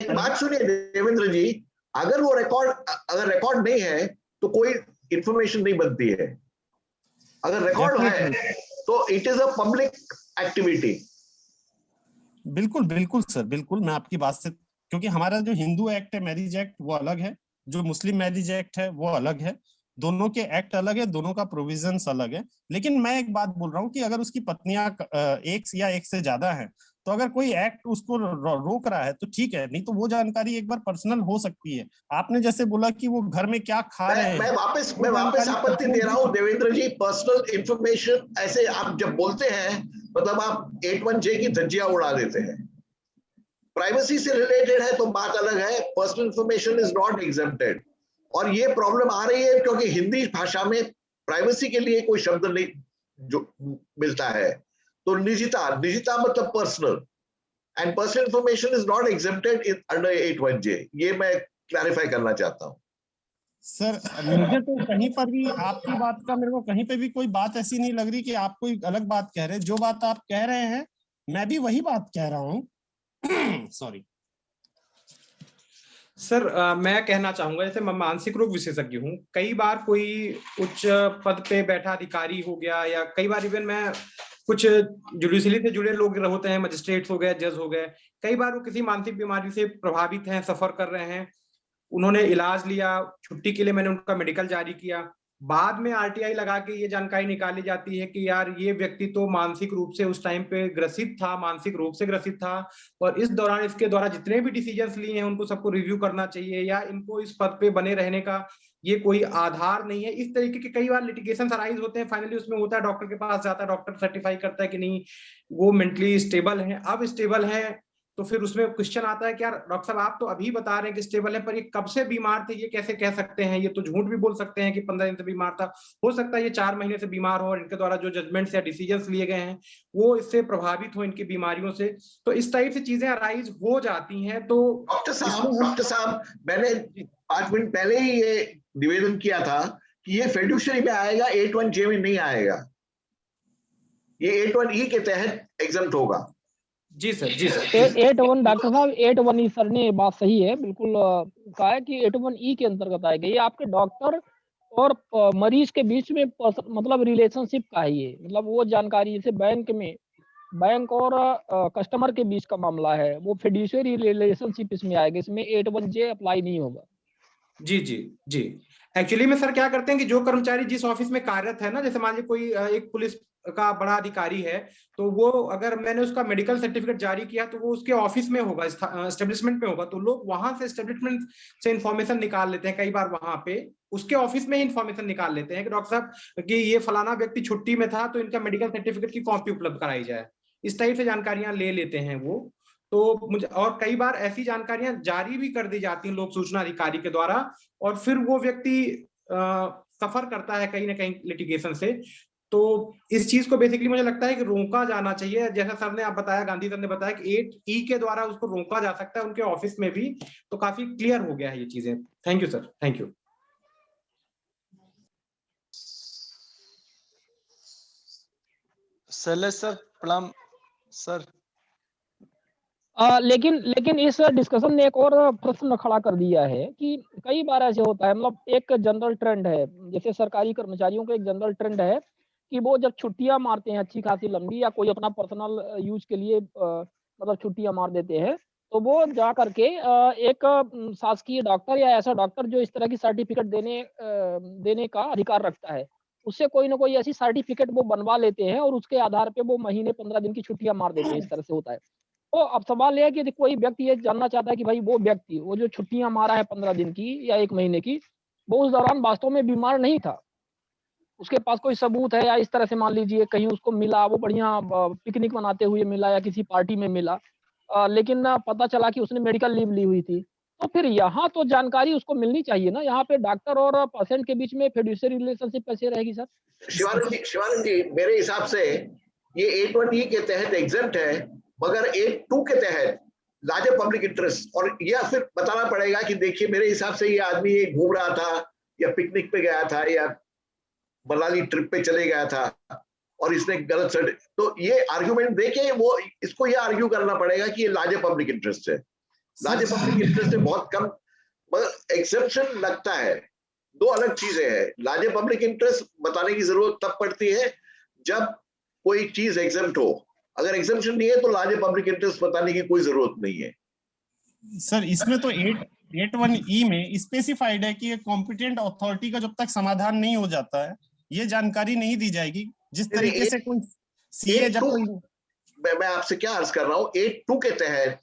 बात सुनिए देवेंद्र जी, अगर रिकॉर्ड नहीं है तो कोई इंफॉर्मेशन नहीं बनती है। अगर रिकॉर्ड है तो it is a public activity. बिल्कुल सर, बिल्कुल मैं आपकी बात से, क्योंकि हमारा जो हिंदू एक्ट है, मैरिज एक्ट, वो अलग है, जो मुस्लिम मैरिज एक्ट है वो अलग है, दोनों के एक्ट अलग है, दोनों का प्रोविजंस अलग है। लेकिन मैं एक बात बोल रहा हूँ कि अगर उसकी पत्नियां एक या एक से ज्यादा हैं, तो अगर कोई एक्ट उसको रोक रहा है तो ठीक है, नहीं तो वो जानकारी एक बार पर्सनल हो सकती है। आपने जैसे बोला कि वो घर में क्या खा रहे हैं, मैं वापस आपत्ति दे रहा हूँ देवेंद्र जी। पर्सनल इंफॉर्मेशन ऐसे आप जब बोलते हैं, मतलब आप 8(1) की धज्जियां उड़ा देते हैं। प्राइवेसी से रिलेटेड है तो बात अलग है, personal information is not exempted. और ये प्रॉब्लम आ रही है क्योंकि हिंदी भाषा में प्राइवेसी के लिए कोई शब्द नहीं जो मिलता है। तो निजता मतलब personal, and personal information is not exempted under 8(1)J। ये मैं क्लैरिफाई करना चाहता हूँ सर। मुझे तो कहीं पर भी आपकी बात का, मेरे को कहीं पे भी कोई बात ऐसी नहीं लग रही कि आप कोई अलग बात कह रहे हैं। जो बात आप कह रहे हैं मैं भी वही बात कह रहा हूँ। सॉरी सर, मैं कहना चाहूंगा, जैसे मैं मानसिक रोग विशेषज्ञ हूँ। कई बार कोई उच्च पद पे बैठा अधिकारी हो गया, या कई बार इवन मैं कुछ जुडिशरी से जुड़े लोग होते हैं, मजिस्ट्रेट्स हो गए, जज हो गए, कई बार वो किसी मानसिक बीमारी से प्रभावित हैं, सफर कर रहे हैं, उन्होंने इलाज लिया, छुट्टी के लिए मैंने उनका मेडिकल जारी किया, बाद में आरटीआई लगा के ये जानकारी निकाली जाती है कि यार ये व्यक्ति तो मानसिक रूप से उस टाइम पे ग्रसित था, मानसिक रोग से ग्रसित था, और इस दौरान इसके द्वारा जितने भी डिसीजंस लिए हैं उनको सबको रिव्यू करना चाहिए, या इनको इस पद पे बने रहने का ये कोई आधार नहीं है। इस तरीके के कई बार लिटिगेशन अराइज होते हैं। फाइनली उसमें होता है, डॉक्टर के पास जाता है, डॉक्टर सर्टिफाई करता है कि नहीं वो मेंटली स्टेबल है। अब स्टेबल है तो फिर उसमें क्वेश्चन आता है कि यार डॉक्टर साहब आप तो अभी बता रहे हैं कि स्टेबल है, पर ये कब से बीमार थे, ये कैसे कह सकते हैं? ये तो झूठ भी बोल सकते हैं कि 15 दिन से बीमार था, हो सकता है ये 4 महीने से बीमार हो, और इनके द्वारा जो जजमेंट्स या डिसीजंस लिए गए हैं वो इससे प्रभावित हो, इनकी बीमारियों से। तो इस टाइप से चीजें अराइज हो जाती हैं। तो डॉक्टर साहब मैंने 5 मिनट पहले ही ये निवेदन किया था कि ये फिड्यूशियरी में आएगा, 8(1)J में नहीं आएगा। ये 8(1)E के तहत एग्जम्प्ट होगा। जी सर, जी सर। 8(1) डॉक्टर साहब 8(1)E सर ने बात सही है, बिल्कुल कहा है कि 8(1)E के अंतर्गत आएगा। ये आपके डॉक्टर और मरीज के बीच में मतलब रिलेशनशिप का है ये, मतलब वो जानकारी जैसे बैंक और कस्टमर के बीच का मामला है, वो फिड्यूशियरी रिलेशनशिप इसमें आएगा, इसमें 8(1)J अप्लाई नहीं होगा। जी जी जी। एक्चुअली में सर क्या करते हैं कि जो कर्मचारी जिस ऑफिस में कार्यरत है ना, जैसे मान लीजिए कोई एक पुलिस का बड़ा अधिकारी है, तो वो अगर मैंने उसका मेडिकल सर्टिफिकेट जारी किया तो वो उसके ऑफिस में होगा, एस्टेब्लिशमेंट में होगा, तो लोग वहां से एस्टेब्लिशमेंट से इंफॉर्मेशन निकाल लेते हैं कई बार वहां पे, उसके ऑफिस में ही इन्फॉर्मेशन निकाल लेते हैं कि डॉक्टर साहब कि ये फलाना व्यक्ति छुट्टी में था तो इनका मेडिकल सर्टिफिकेट की कॉपी उपलब्ध कराई जाए। इस टाइप से जानकारियां ले लेते हैं वो। तो मुझे और कई बार ऐसी जानकारियां जारी भी कर दी जाती हैं लोक सूचना अधिकारी के द्वारा, और फिर वो व्यक्ति सफर करता है कहीं ना कहीं लिटिगेशन से। तो इस चीज को बेसिकली मुझे लगता है कि रोका जाना चाहिए। जैसा सर ने आप बताया, गांधी सर ने बताया कि 8E के द्वारा उसको रोका जा सकता है उनके ऑफिस में भी। तो काफी क्लियर हो गया है ये चीजें। Thank you sir, thank you. Shailesh sir प्रणाम सर। लेकिन इस डिस्कशन ने एक और प्रश्न खड़ा कर दिया है कि कई बार ऐसे होता है, मतलब एक जनरल ट्रेंड है, जैसे सरकारी कर्मचारियों का एक जनरल ट्रेंड है कि वो जब छुट्टियां मारते हैं अच्छी खासी लंबी, या कोई अपना पर्सनल यूज के लिए मतलब छुट्टियां मार देते हैं, तो वो जा करके एक शासकीय डॉक्टर या ऐसा डॉक्टर जो इस तरह की सर्टिफिकेट देने का अधिकार रखता है, उससे कोई ना कोई ऐसी सर्टिफिकेट वो बनवा लेते हैं और उसके आधार पे वो महीने 15 दिन की छुट्टियां मार देते हैं। इस तरह से होता है। तो अब सवाल यह है कि यदि कोई व्यक्ति ये जानना चाहता है कि भाई वो व्यक्ति वो जो छुट्टियां मारा है 15 दिन की या 1 महीने की, वो उस दौरान वास्तव में बीमार नहीं था, उसके पास कोई सबूत है, या इस तरह से मान लीजिए कहीं उसको मिला, वो बढ़िया पिकनिक मनाते हुए मिला या किसी पार्टी में मिला, लेकिन पता चला कि उसने मेडिकल लीव ली हुई थी, तो फिर यहाँ तो जानकारी उसको मिलनी चाहिए ना। यहाँ पे डॉक्टर और पेशेंट के बीच में फिड्यूशियरी रिलेशनशिप कैसे रहेगी सर? शिवानंद जी मेरे हिसाब से ये 8(1)E के तहत एग्जेम्प्ट है, मगर 8(2) के तहत लार्जर पब्लिक इंटरेस्ट, और यह फिर बताना पड़ेगा कि देखिए मेरे हिसाब से ये आदमी घूम रहा था या पिकनिक पे गया था या मनाली ट्रिप पे चले गया था और इसने गलत सर्ट, तो ये आर्ग्यूमेंट देके वो इसको ये आर्ग्यू करना पड़ेगा कि ये लार्जर पब्लिक इंटरेस्ट है। लार्जर पब्लिक इंटरेस्ट है बहुत कम, मगर एक्सेप्शन लगता है। दो अलग चीजें हैं। लार्जर पब्लिक इंटरेस्ट बताने की जरूरत तब पड़ती है जब कोई चीज एग्जेम्प्ट हो, अगर एग्जेम्पशन नहीं है तो लार्जर पब्लिक इंटरेस्ट बताने की कोई जरूरत नहीं है। सर इसमें तो 8(1)E में स्पेसिफाइड है कि कॉम्पिटेंट अथॉरिटी का जब तक समाधान नहीं हो जाता है ये जानकारी नहीं दी जाएगी। जिस तरीके से कोई सीए जब कोई, मैं आपसे क्या अर्ज कर रहा हूँ, 8(2) के तहत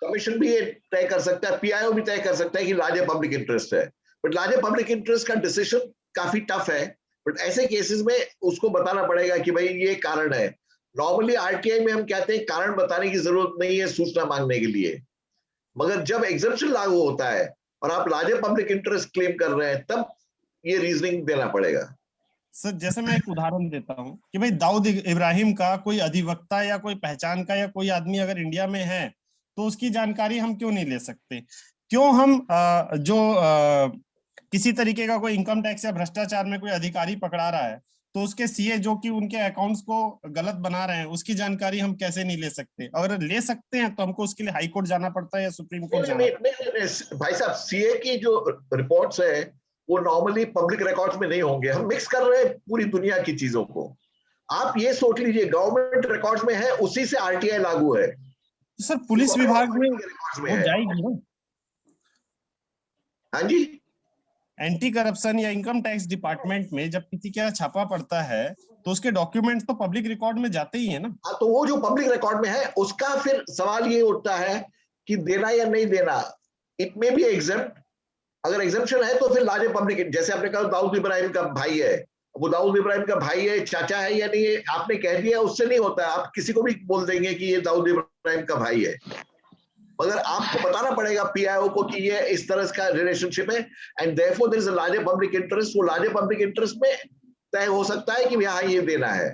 कमीशन भी ये तय कर सकता है, पीआईओ भी तय कर सकता है कि लार्जर पब्लिक इंटरेस्ट है, बट लार्जर पब्लिक इंटरेस्ट का डिसीजन काफी टफ है। बट ऐसे केसेस में उसको बताना पड़ेगा कि भाई ये कारण है। नॉर्मली आरटीआई में हम कहते हैं कारण बताने की जरूरत नहीं है सूचना मांगने के लिए, मगर जब एग्जेम्पशन लागू होता है और आप लार्जर पब्लिक इंटरेस्ट क्लेम कर रहे हैं तब ये रीजनिंग देना पड़ेगा। सर जैसे मैं एक उदाहरण देता हूं कि भाई दाऊद इब्राहिम का कोई अधिवक्ता या कोई पहचान का या कोई आदमी अगर इंडिया में है तो उसकी जानकारी हम क्यों नहीं ले सकते? क्यों हम किसी तरीके का कोई इनकम टैक्स या भ्रष्टाचार में कोई अधिकारी पकड़ा रहा है तो उसके सीए जो कि उनके अकाउंट्स को गलत बना रहे हैं उसकी जानकारी हम कैसे नहीं ले सकते? अगर ले सकते हैं तो हमको उसके लिए हाई कोर्ट जाना पड़ता है या सुप्रीम कोर्ट जाना पड़ता है? भाई साहब सीए की जो रिपोर्ट्स है वो नॉर्मली पब्लिक रिकॉर्ड्स में नहीं होंगे। हम मिक्स कर रहे हैं पूरी दुनिया की चीजों को। आप ये सोच लीजिए गवर्नमेंट रिकॉर्ड्स में है उसी से आरटीआई लागू है। सर पुलिस विभाग में वो जाएगी ना? हाँ जी, एंटी करप्शन या इनकम टैक्स डिपार्टमेंट में जब किसी का छापा पड़ता है तो उसके डॉक्यूमेंट्स तो पब्लिक रिकॉर्ड में जाते ही है ना। हाँ, तो वो जो पब्लिक रिकॉर्ड में है उसका फिर सवाल ये उठता है कि देना या नहीं देना। इट में भी एग्जेम्प्ट, अगर एग्जेम्पशन है तो फिर लार्जर पब्लिक, जैसे आपने कहा दाऊद इब्राहिम का भाई है, वो दाऊद इब्राहिम का भाई है, चाचा है या नहीं है, आपने कह दिया उससे नहीं होता है। आप किसी को भी बोल देंगे कि ये दाऊद इब्राहिम का भाई है, मगर आपको बताना पड़ेगा पीआईओ को कि ये इस तरह का रिलेशनशिप है and therefore there is a larger public interest. वो लार्जर पब्लिक इंटरेस्ट में तय हो सकता है कि यहाँ ये देना है।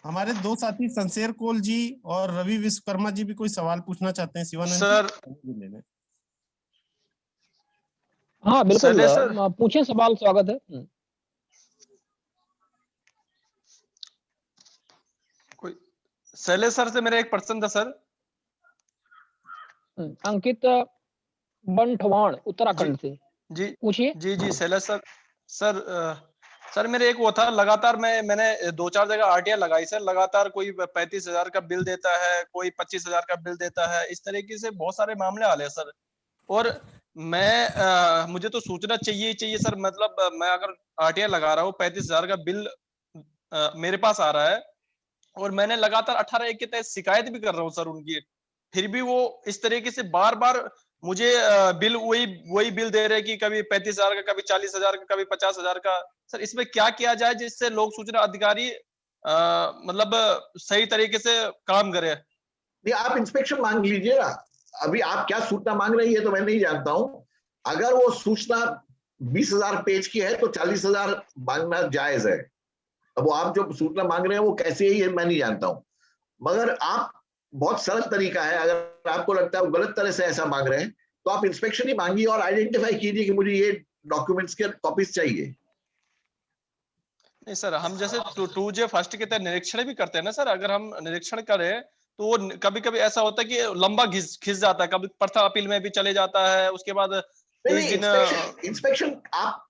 हमारे दो साथी शमशेर कोल जी और रवि विश्वकर्मा जी भी कोई सवाल पूछना चाहते हैं शिवानंद सर। हाँ बिल्कुल पूछे सवाल, स्वागत है। शैलेश सर से मेरा एक प्रश्न था सर। अंकित बंठवाण उत्तराखंड से जी पूछिए। जी शैलेश सर सर मेरे एक वो था, लगातार मैंने 2-4 जगह आरटीआई लगाई सर, लगातार कोई 35,000 का बिल देता है, कोई 25,000 का बिल देता है, इस तरीके से बहुत सारे मामले आ रहे सर। और मुझे तो सूचना चाहिए सर। मतलब मैं अगर आरटीआई लगा रहा हूँ, 35,000 का बिल मेरे पास आ रहा है और मैंने लगातार 18(1) के तहत शिकायत भी कर रहा हूँ सर उनकी, फिर भी वो इस तरीके से बार बार मुझे बिल वही बिल दे रहे कि कभी 35,000 का, कभी 40,000 का, कभी 50,000 का। सर इसमें क्या किया जाए जिससे लोक सूचना अधिकारी मतलब सही तरीके से काम करे? नहीं, आप इंस्पेक्शन मांग लीजिए ना। अभी आप क्या सूचना मांग रहे हैं ये तो मैं नहीं जानता हूं। अगर वो सूचना 20,000 पेज की है तो 40,000 मांगना जायज है। अब वो आप जो सूचना मांग रहे हैं वो कैसे है ये मैं नहीं जानता हूं, मगर आप बहुत सरल तरीका है, अगर आपको लगता है वो गलत तरह से ऐसा मांग रहे हैं तो आप इंस्पेक्शन ही मांगिए और आइडेंटिफाई कीजिए कि मुझे ये डॉक्यूमेंट्स के कॉपीज चाहिए। नहीं सर, हम जैसे 2J फर्स्ट के तहत निरीक्षण भी करते हैं ना सर, अगर हम निरीक्षण करें तो वो कभी कभी ऐसा होता है कि लंबा खिंच जाता है, कभी प्रथम अपील में भी चले जाता है, उसके बाद 30 दिन। इंस्पेक्शन आप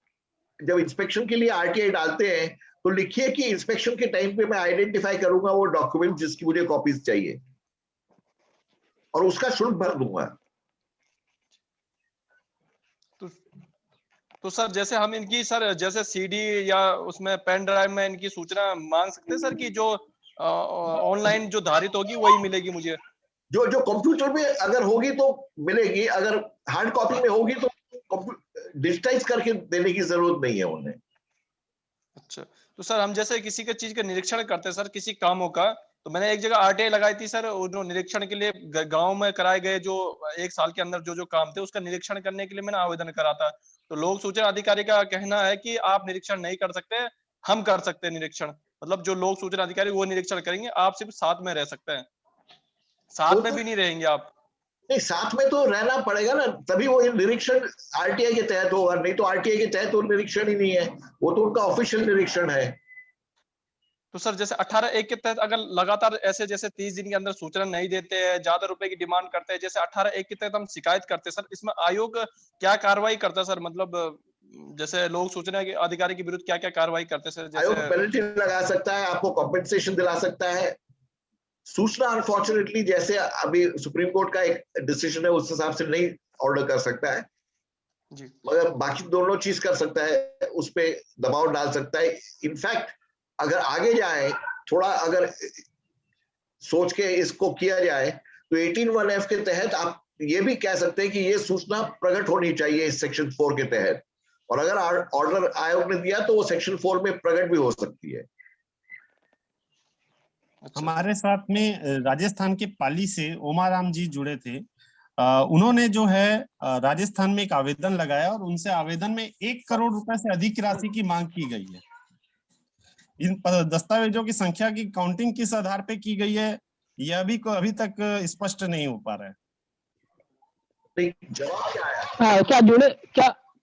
जब इंस्पेक्शन के लिए आरटीआई डालते हैं तो लिखिए कि इंस्पेक्शन के टाइम पे मैं आइडेंटिफाई करूंगा वो डॉक्यूमेंट जिसकी मुझे कॉपीज चाहिए और उसका शुल्क भर दूंगा। तो सर जैसे हम इनकी सर जैसे सीडी या उसमें पेन ड्राइव में इनकी सूचना मांग सकते हैं सर कि जो ऑनलाइन जो धारित होगी वही मिलेगी मुझे? जो कंप्यूटर में अगर होगी तो मिलेगी, अगर हार्ड कॉपी में होगी तो डिजिटाइज करके देने की जरूरत नहीं है उन्हें। अच्छा, तो सर हम जैसे किसी का चीज का निरीक्षण करते हैं सर, किसी कामों का, तो मैंने एक जगह आरटीआई लगाई थी सर, उन्होंने निरीक्षण के लिए गांव में कराए गए जो 1 साल के अंदर जो काम थे उसका निरीक्षण करने के लिए मैंने आवेदन करा था। तो लोक सूचना अधिकारी का कहना है कि आप निरीक्षण नहीं कर सकते, हम कर सकते हैं निरीक्षण, मतलब जो लोक सूचना अधिकारी वो निरीक्षण करेंगे, आप सिर्फ साथ में रह सकते हैं। साथ में भी नहीं रहेंगे आप? नहीं, साथ में तो रहना पड़ेगा ना, तभी वो निरीक्षण आरटीआई के तहत होगा, नहीं तो आरटीआई के तहत वो निरीक्षण ही नहीं है, वो तो उनका ऑफिशियल निरीक्षण है। तो सर जैसे 18(1) के तहत अगर लगातार ऐसे जैसे 30 दिन के अंदर सूचना नहीं देते हैं, ज्यादा रुपए की डिमांड करते हैं, जैसे 18(1) के तहत हम शिकायत करते हैं सर, इसमें आयोग क्या कार्रवाई करता है सर? मतलब जैसे लोक सूचना के अधिकारी के विरुद्ध क्या क्या कार्रवाई करते हैं सर? जैसे आयोग पेनल्टी लगा सकता है, आपको कॉम्पेंसेशन दिला सकता है। सूचना अनफॉर्चुनेटली जैसे अभी सुप्रीम कोर्ट का एक डिसीजन है उस हिसाब से नहीं ऑर्डर कर सकता है जी, मगर बाकी दोनों चीज कर सकता है, उस पे दबाव डाल सकता है। इनफैक्ट अगर आगे जाए थोड़ा, अगर सोच के इसको किया जाए तो 18(1)F के तहत आप ये भी कह सकते हैं कि ये सूचना प्रकट होनी चाहिए इस सेक्शन 4 के तहत, और अगर ऑर्डर आयोग ने दिया तो वो सेक्शन 4 में प्रकट भी हो सकती है। अच्छा। हमारे साथ में राजस्थान के पाली से ओमाराम जी जुड़े थे। उन्होंने जो है राजस्थान में एक आवेदन लगाया और उनसे आवेदन में 1 करोड़ रुपए से अधिक राशि की मांग की गई है। इन दस्तावेजों की संख्या की काउंटिंग किस आधार पे की गई है यह अभी तक स्पष्ट नहीं हो पा रहा है। जवाब क्या आया? हाँ,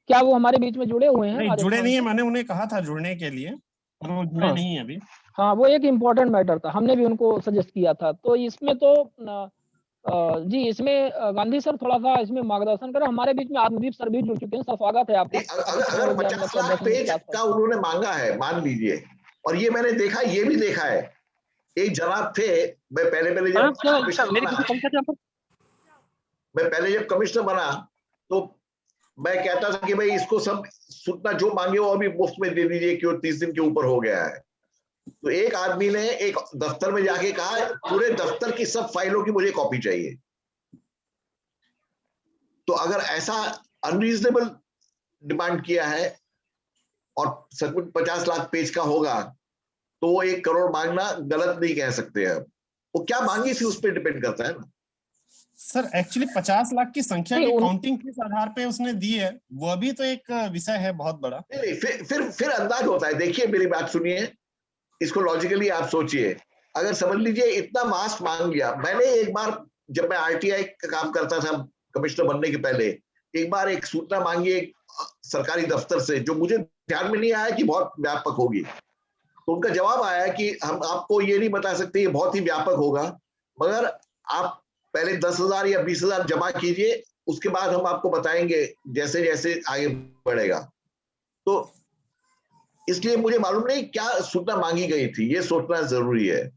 क्या वो हमारे बीच में जुड़े हुए हैं? नहीं जुड़े नहीं है, मैंने उन्हें कहा था जुड़ने के लिए पर वो जुड़े नहीं है अभी। हाँ, वो एक इम्पोर्टेंट मैटर था, हमने भी उनको सजेस्ट किया था। तो इसमें तो जी, इसमें गांधी सर थोड़ा-सा इसमें मार्गदर्शन करें। हमारे बीच में आत्मदीप सर भी जुड़ चुके हैं, सर स्वागत है आपका। अगर 50 लाख पेज का उन्होंने मांगा है मान लीजिए, और ये मैंने देखा, ये भी देखा है, एक जनाब थे, मैं पहले जब कमिश्नर बना तो मैं कहता था कि भाई इसको सब सूचना जो मांगे वो अभी मुफ्त में दे दीजिए क्यों 30 दिन के ऊपर हो गया है। तो एक आदमी ने एक दफ्तर में जाके कहा पूरे दफ्तर की सब फाइलों की मुझे कॉपी चाहिए। तो अगर ऐसा अनरीजनेबल डिमांड किया है और सचमुच 50 लाख पेज का होगा तो वो 1 करोड़ मांगना गलत नहीं कह सकते हैं। वो क्या मांगी थी उस पर डिपेंड करता है ना सर। एक्चुअली 50 लाख की संख्या की काउंटिंग किस आधार पे उसने दी है वो भी तो एक विषय है बहुत बड़ा। नहीं, फिर अंदाज होता है। देखिए मेरी बात सुनिए, इसको लॉजिकली आप सोचिए। अगर समझ लीजिए इतना मास्क मांग लिया, मैंने एक बार जब मैं आरटीआई का काम करता था कमिश्नर बनने के पहले, एक बार एक सूचना मांगी एक सरकारी दफ्तर से जो मुझे ध्यान में नहीं आया कि बहुत व्यापक होगी। तो उनका जवाब आया कि हम आपको ये नहीं बता सकते ये बहुत ही व्यापक होगा, मगर आप पहले 10,000 या 20,000 जमा कीजिए, उसके बाद हम आपको बताएंगे जैसे जैसे आगे बढ़ेगा। तो इसलिए मुझे मालूम नहीं क्या सूचना मांगी गई थी, ये सोचना जरूरी है।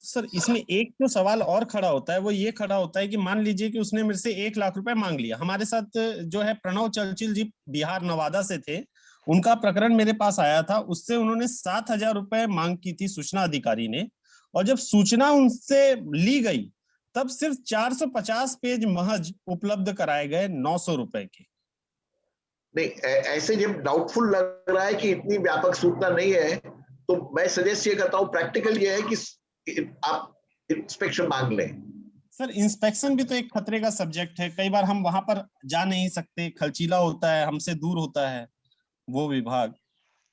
सर इसमें एक तो सवाल और खड़ा होता है, वो ये खड़ा होता है कि मान लीजिए कि उसने मेरे से 1 लाख रुपए मांग लिया। हमारे साथ जो है प्रणव चर्चिल जी बिहार नवादा से थे, उनका प्रकरण मेरे पास आया था। उससे उन्होंने 7,000 रुपए मांग की थी सूचना अधिकारी ने, और जब सूचना उनसे ली गई तब सिर्फ 450 पेज महज उपलब्ध कराए गए 900 रुपए के। नहीं, ऐसे जब डाउटफुल लग रहा है कि इतनी व्यापक सूचना नहीं है, तो मैं सजेस्ट ये करता हूँ, प्रैक्टिकल ये है कि आप इंस्पेक्शन मांग लें। सर इंस्पेक्शन भी तो एक खतरे का सब्जेक्ट है, कई बार हम वहां पर जा नहीं सकते, खलचीला होता है, हमसे दूर होता है वो विभाग,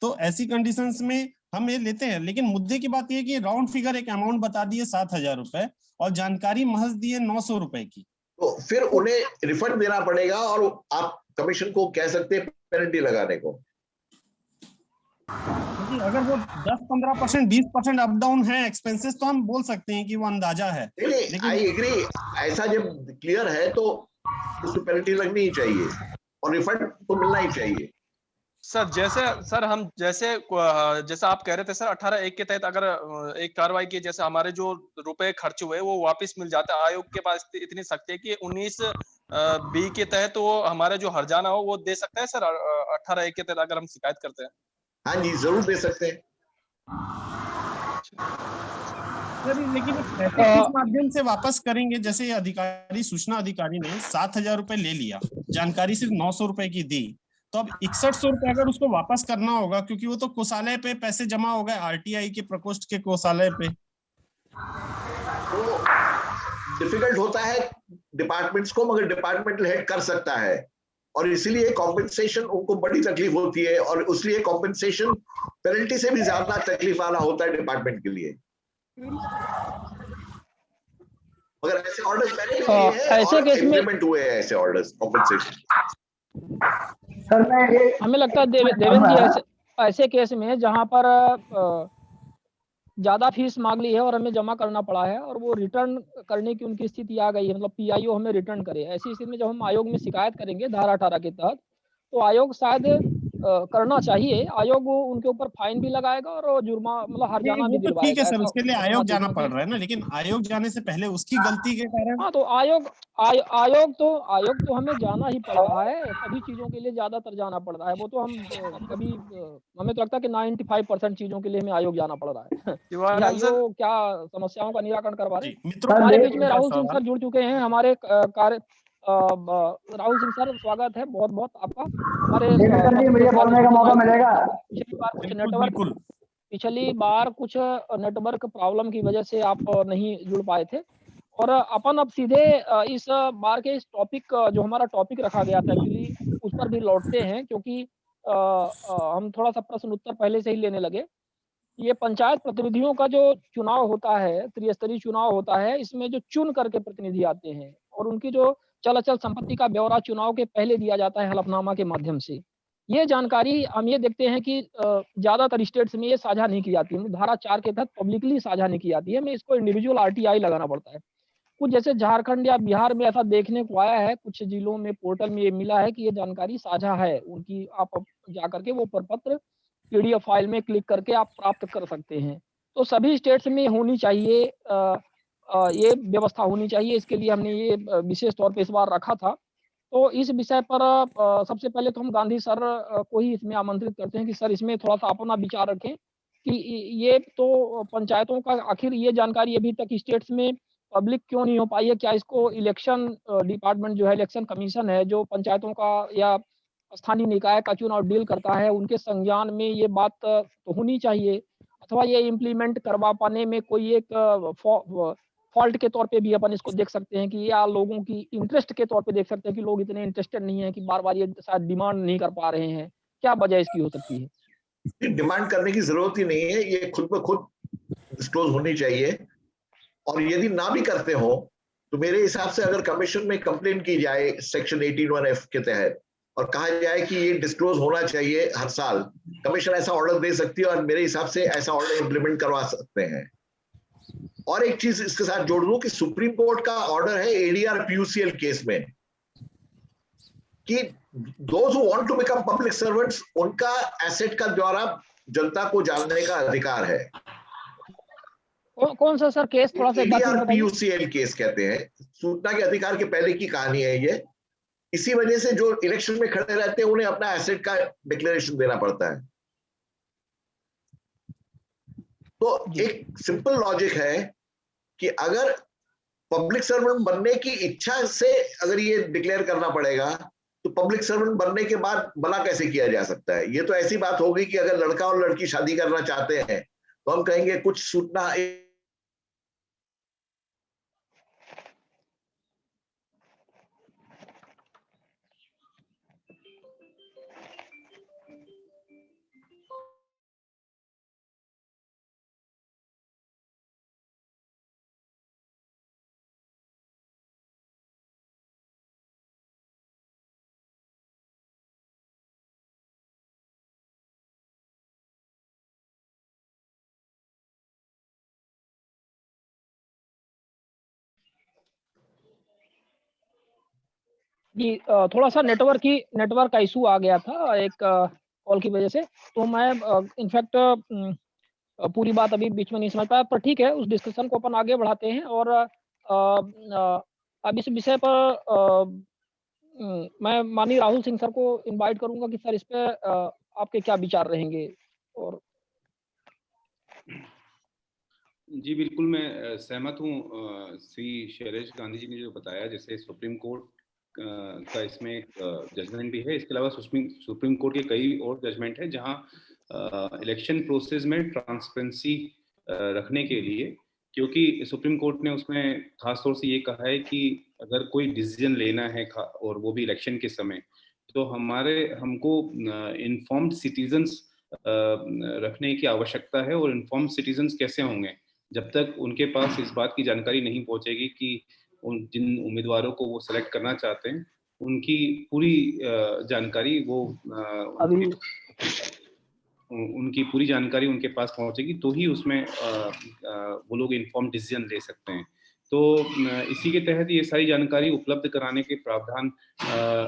तो ऐसी कंडीशंस में हम ये लेते हैं। लेकिन मुद्दे की बात ये है कि राउंड फिगर एक अमाउंट बता दिए 7,000 रुपए और जानकारी महज दिए 900 रुपए की, तो फिर उन्हें रिफंड देना पड़ेगा और आप कमीशन को कह सकते हैं पेनल्टी लगाने को। अगर वो 10-15%, 20% अप डाउन है एक्सपेंसेस, तो हम बोल सकते हैं कि वो अंदाजा है। लेकिन आई एग्री, ऐसा जब क्लियर है तो उसको पेनल्टी लगनी ही चाहिए और रिफंड तो मिलना ही चाहिए। सर जैसे हम जैसे आप कह रहे थे सर 18(1) के तहत अगर एक कार्रवाई की, जैसे हमारे जो रुपए खर्च हुए वो वापस मिल जाते हैं, आयोग के पास इतनी शक्ति है कि 19(B) के तहत वो हमारे जो हर्जाना हो वो दे सकता है सर 18(1) के तहत अगर हम शिकायत करते हैं? हाँ जी, जरूर दे सकते हैं। लेकिन किस माध्यम से वापस करेंगे? जैसे अधिकारी, सूचना अधिकारी ने 7,000 रुपए ले लिया, जानकारी सिर्फ 900 रुपए की दी, तो अब 6100 रुपए अगर उसको वापस करना होगा, क्योंकि वो तो कोषालय पे पैसे जमा हो गए, आरटीआई के प्रकोष्ठ के कोषालय पे, तो डिफिकल्ट होता है डिपार्टमेंट्स को, मगर डिपार्टमेंटल हेड कर सकता है और इसीलिए कॉम्पेंसेशन उनको बड़ी तकलीफ होती है और इसलिए कॉम्पेंसेशन पेनल्टी से भी ज्यादा तकलीफ वाला होता है डिपार्टमेंट के लिए। मगर ऐसे ऑर्डर्स मैंने भी लिए हैं और इंप्लीमेंट हुए हैं ऐसे ऑर्डर्स कॉम्पेंसेशन। हमें लगता है देवेंद्र जी, ऐसे केस में जहां पर ज्यादा फीस मांग ली है और हमें जमा करना पड़ा है और वो रिटर्न करने की उनकी स्थिति आ गई है, मतलब पीआईओ हमें रिटर्न करे, ऐसी स्थिति में जब हम आयोग में शिकायत करेंगे धारा 18 के तहत, तो आयोग शायद करना चाहिए, आयोग उनके ऊपर फाइन भी लगाएगा और जुर्माना मतलब हर्जाना भी दिलवाएगा। ठीक है सर, उसके लिए आयोग जाना पड़ रहा है ना, लेकिन आयोग जाने से पहले उसकी गलती के कारण। हाँ, तो आयोग तो हमें जाना ही पड़ रहा है, सभी चीजों के लिए ज्यादातर जाना पड़ रहा है, वो तो हम कभी हमें तो लगता है कि 95% चीजों के लिए हमें आयोग जाना पड़ रहा है। आयोग क्या समस्याओं का निराकरण करवा रहे हैं। हमारे बीच में राहुल सिंह सर जुड़ चुके हैं, हमारे कार्य राहुल सिंह सर स्वागत है बहुत बहुत आपका। हमारे मुझे बोलने का मौका मिलेगा। पिछली बार कुछ नेटवर्क प्रॉब्लम की वजह से आप नहीं जुड़ पाए थे और अपन अब सीधे इस बार के इस टॉपिक, जो हमारा टॉपिक रखा गया था एक्चुअली, उस पर भी लौटते हैं, क्योंकि हम थोड़ा सा प्रश्न उत्तर पहले से ही लेने लगे। ये पंचायत प्रतिनिधियों का जो चुनाव होता है, त्रिस्तरीय चुनाव होता है, इसमें जो चुन करके प्रतिनिधि आते हैं और उनकी जो चल अचल संपत्ति का ब्यौरा चुनाव के पहले दिया जाता है हलफनामा के माध्यम से। ये जानकारी हम ये देखते हैं कि ज्यादातर स्टेट्स में ये साझा नहीं की जाती है, धारा 4 के तहत पब्लिकली साझा नहीं की जाती है, हमें इसको इंडिविजुअल आरटीआई लगाना पड़ता है। कुछ जैसे झारखंड या बिहार में ऐसा देखने को आया है, कुछ जिलों में पोर्टल में ये मिला है कि ये जानकारी साझा है उनकी, आप जाकर के वो प्रपत्र पीडीएफ फाइल में क्लिक करके आप प्राप्त कर सकते हैं। तो सभी स्टेट्स में होनी चाहिए, ये व्यवस्था होनी चाहिए, इसके लिए हमने ये विशेष तौर पे इस बार रखा था। तो इस विषय पर सबसे पहले तो हम गांधी सर को ही इसमें आमंत्रित करते हैं कि सर इसमें थोड़ा सा अपना विचार रखें कि ये तो पंचायतों का आखिर ये जानकारी अभी तक स्टेट्स में पब्लिक क्यों नहीं हो पाई है? क्या इसको इलेक्शन डिपार्टमेंट जो है, इलेक्शन कमीशन है जो पंचायतों का या स्थानीय निकाय का चुनाव डील करता है, उनके संज्ञान में ये बात तो होनी चाहिए, अथवा ये इम्प्लीमेंट करवा पाने में कोई एक फॉल्ट के तौर पे भी अपन इसको देख सकते हैं कि या लोगों की इंटरेस्ट के तौर पे देख सकते हैं कि लोग इतने इंटरेस्टेड नहीं है कि बार-बार ये शायद डिमांड नहीं कर पा रहे हैं। क्या वजह इसकी हो सकती है? डिमांड करने की जरूरत ही नहीं है, ये खुद ब खुद डिस्क्लोज होनी चाहिए और यदि ना भी करते हो तो मेरे हिसाब से अगर कमीशन में कंप्लेंट की जाए सेक्शन 18(1)(f) के तहत और कहा जाए कि ये डिस्क्लोज होना चाहिए हर साल, कमीशन ऐसा ऑर्डर दे सकती है और मेरे हिसाब से ऐसा ऑर्डर इंप्लीमेंट करवा सकते हैं। और एक चीज इसके साथ जोड़ दूं कि सुप्रीम कोर्ट का ऑर्डर है एडीआर पीयूसीएल केस में कि those who want to become public servants, उनका एसेट का द्वारा जनता को जानने का अधिकार है। कौन सा सर केस? थोड़ा सा एडीआर पीयूसीएल केस कहते हैं, सूचना के अधिकार के पहले की कहानी है ये। इसी वजह से जो इलेक्शन में खड़े रहते हैं उन्हें अपना एसेट का डिक्लेरेशन देना पड़ता है। तो एक सिंपल लॉजिक है कि अगर पब्लिक सर्वेंट बनने की इच्छा से अगर ये डिक्लेयर करना पड़ेगा तो पब्लिक सर्वेंट बनने के बाद बना कैसे किया जा सकता है? ये तो ऐसी बात होगी कि अगर लड़का और लड़की शादी करना चाहते हैं तो हम कहेंगे कुछ सूचना जी, थोड़ा सा नेटवर्क का इशू आ गया था एक कॉल की वजह से, तो मैं इनफैक्ट पूरी बात अभी बीच में नहीं समझ पाया, पर ठीक है, उस डिस्कशन को अपन आगे बढ़ाते हैं। और अब इस विषय पर मैं माननीय राहुल सिंह सर को इनवाइट करूंगा कि सर इस पे आपके क्या विचार रहेंगे। और जी बिल्कुल, मैं सहमत हूँ श्री शैलेश गांधी जी ने जो बताया, जैसे सुप्रीम कोर्ट का इसमें जजमेंट भी है। इसके अलावा सुप्रीम कोर्ट के कई और जजमेंट है जहाँ इलेक्शन प्रोसेस में ट्रांसपेरेंसी रखने के लिए, क्योंकि सुप्रीम कोर्ट ने उसमें खास तौर से ये कहा है कि अगर कोई डिसीजन लेना है और वो भी इलेक्शन के समय, तो हमको इन्फॉर्म्ड सिटीजन्स रखने की आवश्यकता है। और इन्फॉर्म्ड सिटीजन्स कैसे होंगे? जब तक उनके पास इस बात की जानकारी नहीं पहुंचेगी कि जिन उम्मीदवारों को वो सेलेक्ट करना चाहते हैं उनकी पूरी जानकारी उनकी पूरी जानकारी उनके पास पहुंचेगी, तो ही उसमें वो लोग इन्फॉर्म्ड डिसीजन ले सकते हैं। तो इसी के तहत ये सारी जानकारी उपलब्ध कराने के प्रावधान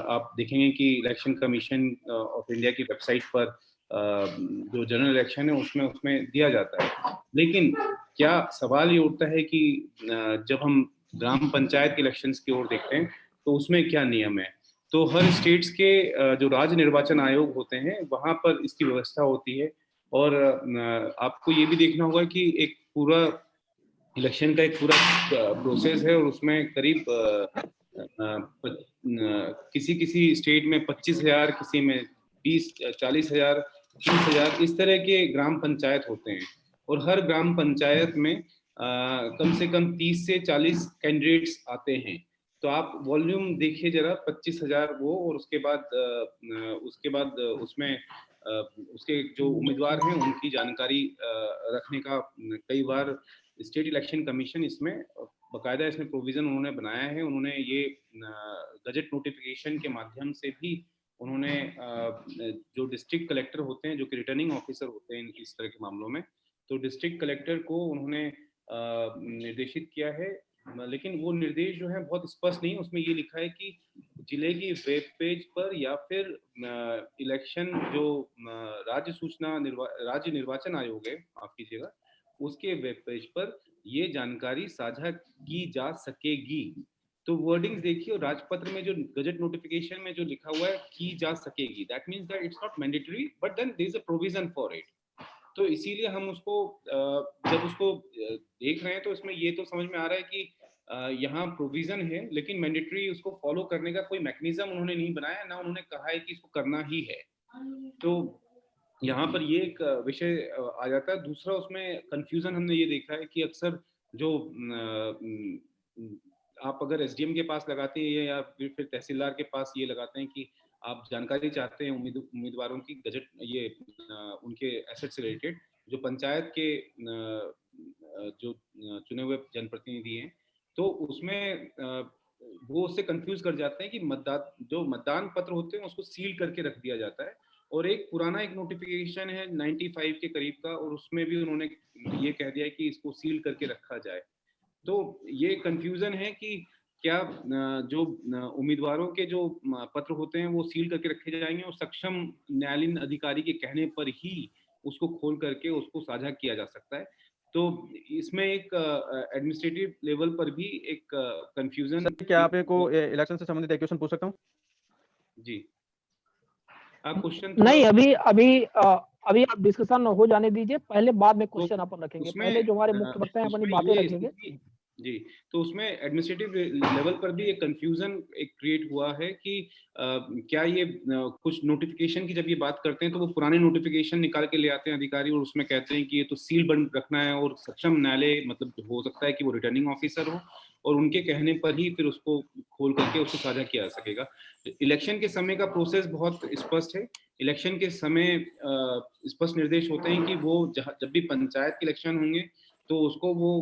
आप देखेंगे कि इलेक्शन कमीशन ऑफ इंडिया की वेबसाइट पर जो जनरल इलेक्शन है उसमें दिया जाता है। लेकिन क्या सवाल ये उठता है कि जब हम ग्राम पंचायत के इलेक्शंस की ओर देखते हैं तो उसमें क्या नियम है? तो हर स्टेट्स के जो राज्य निर्वाचन आयोग होते हैं वहां पर इसकी व्यवस्था होती है। और आपको ये भी देखना होगा कि एक पूरा इलेक्शन का एक पूरा प्रोसेस है और उसमें करीब किसी स्टेट में 25,000, किसी में 40,000, 30,000 इस तरह के ग्राम पंचायत होते हैं। और हर ग्राम पंचायत में कम से कम 30 से 40 कैंडिडेट्स आते हैं। तो आप वॉल्यूम देखिए जरा, 25,000 वो, और उसके बाद उसमें उसके जो उम्मीदवार हैं उनकी जानकारी रखने का कई बार स्टेट इलेक्शन कमीशन इसमें बकायदा इसमें प्रोविजन उन्होंने बनाया है। उन्होंने ये गजट नोटिफिकेशन के माध्यम से भी उन्होंने जो डिस्ट्रिक्ट कलेक्टर होते हैं, जो कि रिटर्निंग ऑफिसर होते हैं इस तरह के मामलों में, तो डिस्ट्रिक्ट कलेक्टर को उन्होंने निर्देशित किया है। लेकिन वो निर्देश जो है बहुत स्पष्ट नहीं, उसमें ये लिखा है कि जिले की वेब पेज पर या फिर इलेक्शन जो राज्य निर्वाचन आयोग है, माफ कीजिएगा, उसके वेब पेज पर ये जानकारी साझा की जा सकेगी। तो वर्डिंग्स देखिए, और राजपत्र में जो गजट नोटिफिकेशन में जो लिखा हुआ है की जा सकेगी, that means that it's not mandatory but then there is a provision for it. तो इसीलिए हम उसको जब उसको देख रहे हैं तो इसमें ये तो समझ में आ रहा है कि यहाँ प्रोविजन है, लेकिन मैंडेटरी उसको फॉलो करने का कोई मैकेनिज्म उन्होंने नहीं बनाया, ना उन्होंने कहा है कि इसको करना ही है। तो यहाँ पर ये एक विषय आ जाता है। दूसरा उसमें कंफ्यूजन हमने ये देखा है कि अक्सर जो आप अगर एसडीएम के पास लगाते हैं या फिर तहसीलदार के पास ये लगाते हैं कि आप जानकारी चाहते हैं उम्मीदवारों की गजट ये उनके एसेट से रिलेटेड, जो पंचायत के जो चुने हुए जनप्रतिनिधि हैं, तो उसमें वो उससे कंफ्यूज कर जाते हैं कि जो मतदान पत्र होते हैं उसको सील करके रख दिया जाता है। और एक पुराना एक नोटिफिकेशन है 95 के करीब का, और उसमें भी उन्होंने ये कह दिया कि इसको सील करके रखा जाए। तो ये कंफ्यूजन है कि क्या जो उम्मीदवारों के जो पत्र होते हैं वो सील करके रखे जाएंगे और सक्षम न्यायालयीन अधिकारी के कहने पर ही उसको खोल करके उसको साझा किया जा सकता है। तो इसमें एक एडमिनिस्ट्रेटिव लेवल पर भी एक कंफ्यूजन। क्या आपको इलेक्शन से संबंधित एक क्वेश्चन पूछ सकता हूँ? जी, आप क्वेश्चन नहीं, अभी आप डिस्कशन हो जाने दीजिए, पहले बाद में क्वेश्चन अपन रखेंगे। पहले जो हमारे मुख्य वक्ता हैं अपनी बातें रखेंगे। जी, तो उसमें एडमिनिस्ट्रेटिव लेवल पर भी एक कंफ्यूजन एक क्रिएट हुआ है कि क्या ये कुछ नोटिफिकेशन की जब ये बात करते हैं तो वो पुराने नोटिफिकेशन निकाल के ले आते हैं अधिकारी और उसमें कहते हैं कि ये तो सील बंद रखना है और सक्षम न्यायालय मतलब हो सकता है कि वो रिटर्निंग ऑफिसर हो और उनके कहने पर ही फिर उसको खोल करके उसको साझा किया जा सकेगा। इलेक्शन के समय का प्रोसेस बहुत स्पष्ट है। इलेक्शन के समय स्पष्ट निर्देश होते हैं कि वो जब भी पंचायत के इलेक्शन होंगे तो उसको वो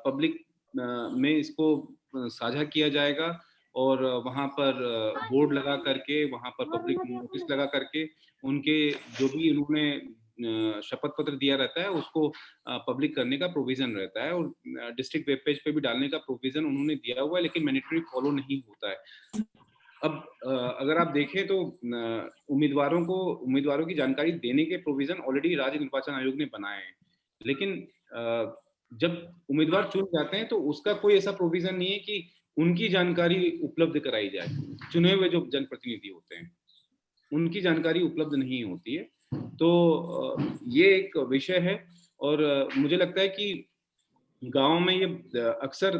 पब्लिक में इसको साझा किया जाएगा और वहां पर बोर्ड लगा करके वहां पर पब्लिक नोटिस लगा करके उनके जो भी उन्होंने शपथ पत्र दिया रहता है उसको पब्लिक करने का प्रोविजन रहता है और डिस्ट्रिक्ट वेब पेज पे भी डालने का प्रोविजन उन्होंने दिया हुआ है, लेकिन मैंडेटरी फॉलो नहीं होता है। अब अगर आप देखें तो उम्मीदवारों की जानकारी देने के प्रोविजन ऑलरेडी राज्य निर्वाचन आयोग ने बनाए हैं, लेकिन जब उम्मीदवार चुन जाते हैं तो उसका कोई ऐसा प्रोविजन नहीं है कि उनकी जानकारी उपलब्ध कराई जाए। चुने हुए जो जनप्रतिनिधि होते हैं उनकी जानकारी उपलब्ध नहीं होती है, तो ये एक विषय है और मुझे लगता है कि गांव में ये अक्सर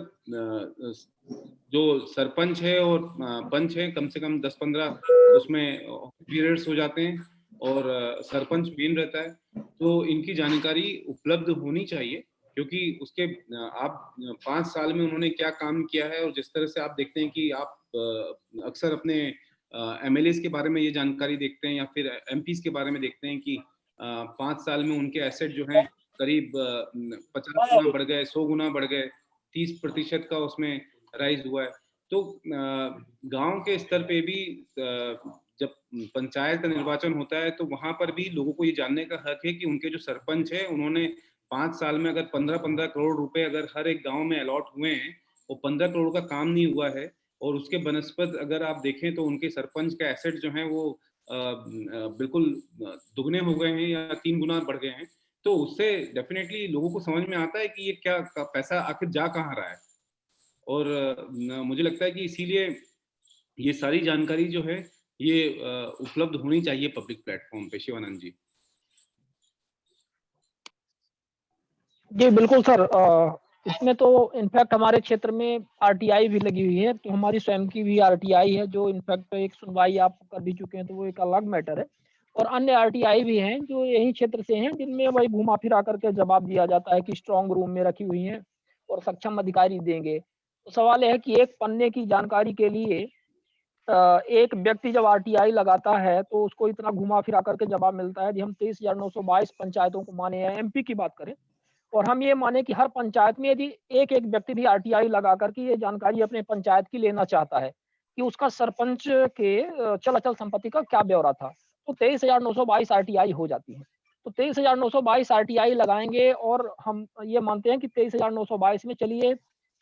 जो सरपंच है और पंच है कम से कम 10-15 उसमें पीरियड्स हो जाते हैं और सरपंच मेन रहता है, तो इनकी जानकारी उपलब्ध होनी चाहिए क्योंकि उसके आप 5 साल में उन्होंने क्या काम किया है और जिस तरह से आप देखते हैं कि आप अक्सर अपने एमएलएस के बारे में ये जानकारी देखते हैं या फिर एमपीज के बारे में देखते हैं कि 5 साल में उनके एसेट जो हैं करीब 50 गुना बढ़ गए, 100 गुना बढ़ गए, 30% का उसमें राइज हुआ है। तो गांव के स्तर पे भी जब पंचायत का निर्वाचन होता है तो वहां पर भी लोगों को ये जानने का हक है कि उनके जो सरपंच है उन्होंने 5 साल में अगर 15-15 करोड़ रुपए अगर हर एक गांव में अलॉट हुए हैं और 15 करोड़ का काम नहीं हुआ है और उसके बनस्पत अगर आप देखें तो उनके सरपंच का एसेट जो है वो बिल्कुल दुगने हो गए हैं या 3 गुना बढ़ गए हैं, तो उससे डेफिनेटली लोगों को समझ में आता है कि ये क्या पैसा आखिर जा कहाँ रहा है। और मुझे लगता है कि इसीलिए ये सारी जानकारी जो है ये उपलब्ध होनी चाहिए पब्लिक प्लेटफॉर्म पे। शिवानंद जी। जी बिल्कुल सर, इसमें तो इनफैक्ट हमारे क्षेत्र में आरटीआई भी लगी हुई है, तो हमारी स्वयं की भी आरटीआई है जो इनफैक्ट एक सुनवाई आप कर भी चुके हैं तो वो एक अलग मैटर है, और अन्य आरटीआई भी हैं जो यही क्षेत्र से हैं जिनमें वही घुमा फिरा करके जवाब दिया जाता है कि स्ट्रांग रूम में रखी हुई हैं और सक्षम अधिकारी देंगे। तो सवाल यह है कि एक पन्ने की जानकारी के लिए एक व्यक्ति जब आरटीआई लगाता है तो उसको इतना घुमा फिरा करके जवाब मिलता है कि हम 23,922 पंचायतों को माने हैं, एमपी की बात करें, और हम ये माने कि हर पंचायत में यदि एक एक व्यक्ति भी आरटीआई लगा करके ये जानकारी अपने पंचायत की लेना चाहता है कि उसका सरपंच के चल अचल संपत्ति का क्या ब्यौरा था, तो 23,922 आरटीआई हो जाती है। तो 23,922 आरटीआई लगाएंगे और हम ये मानते हैं कि 23,922 में चलिए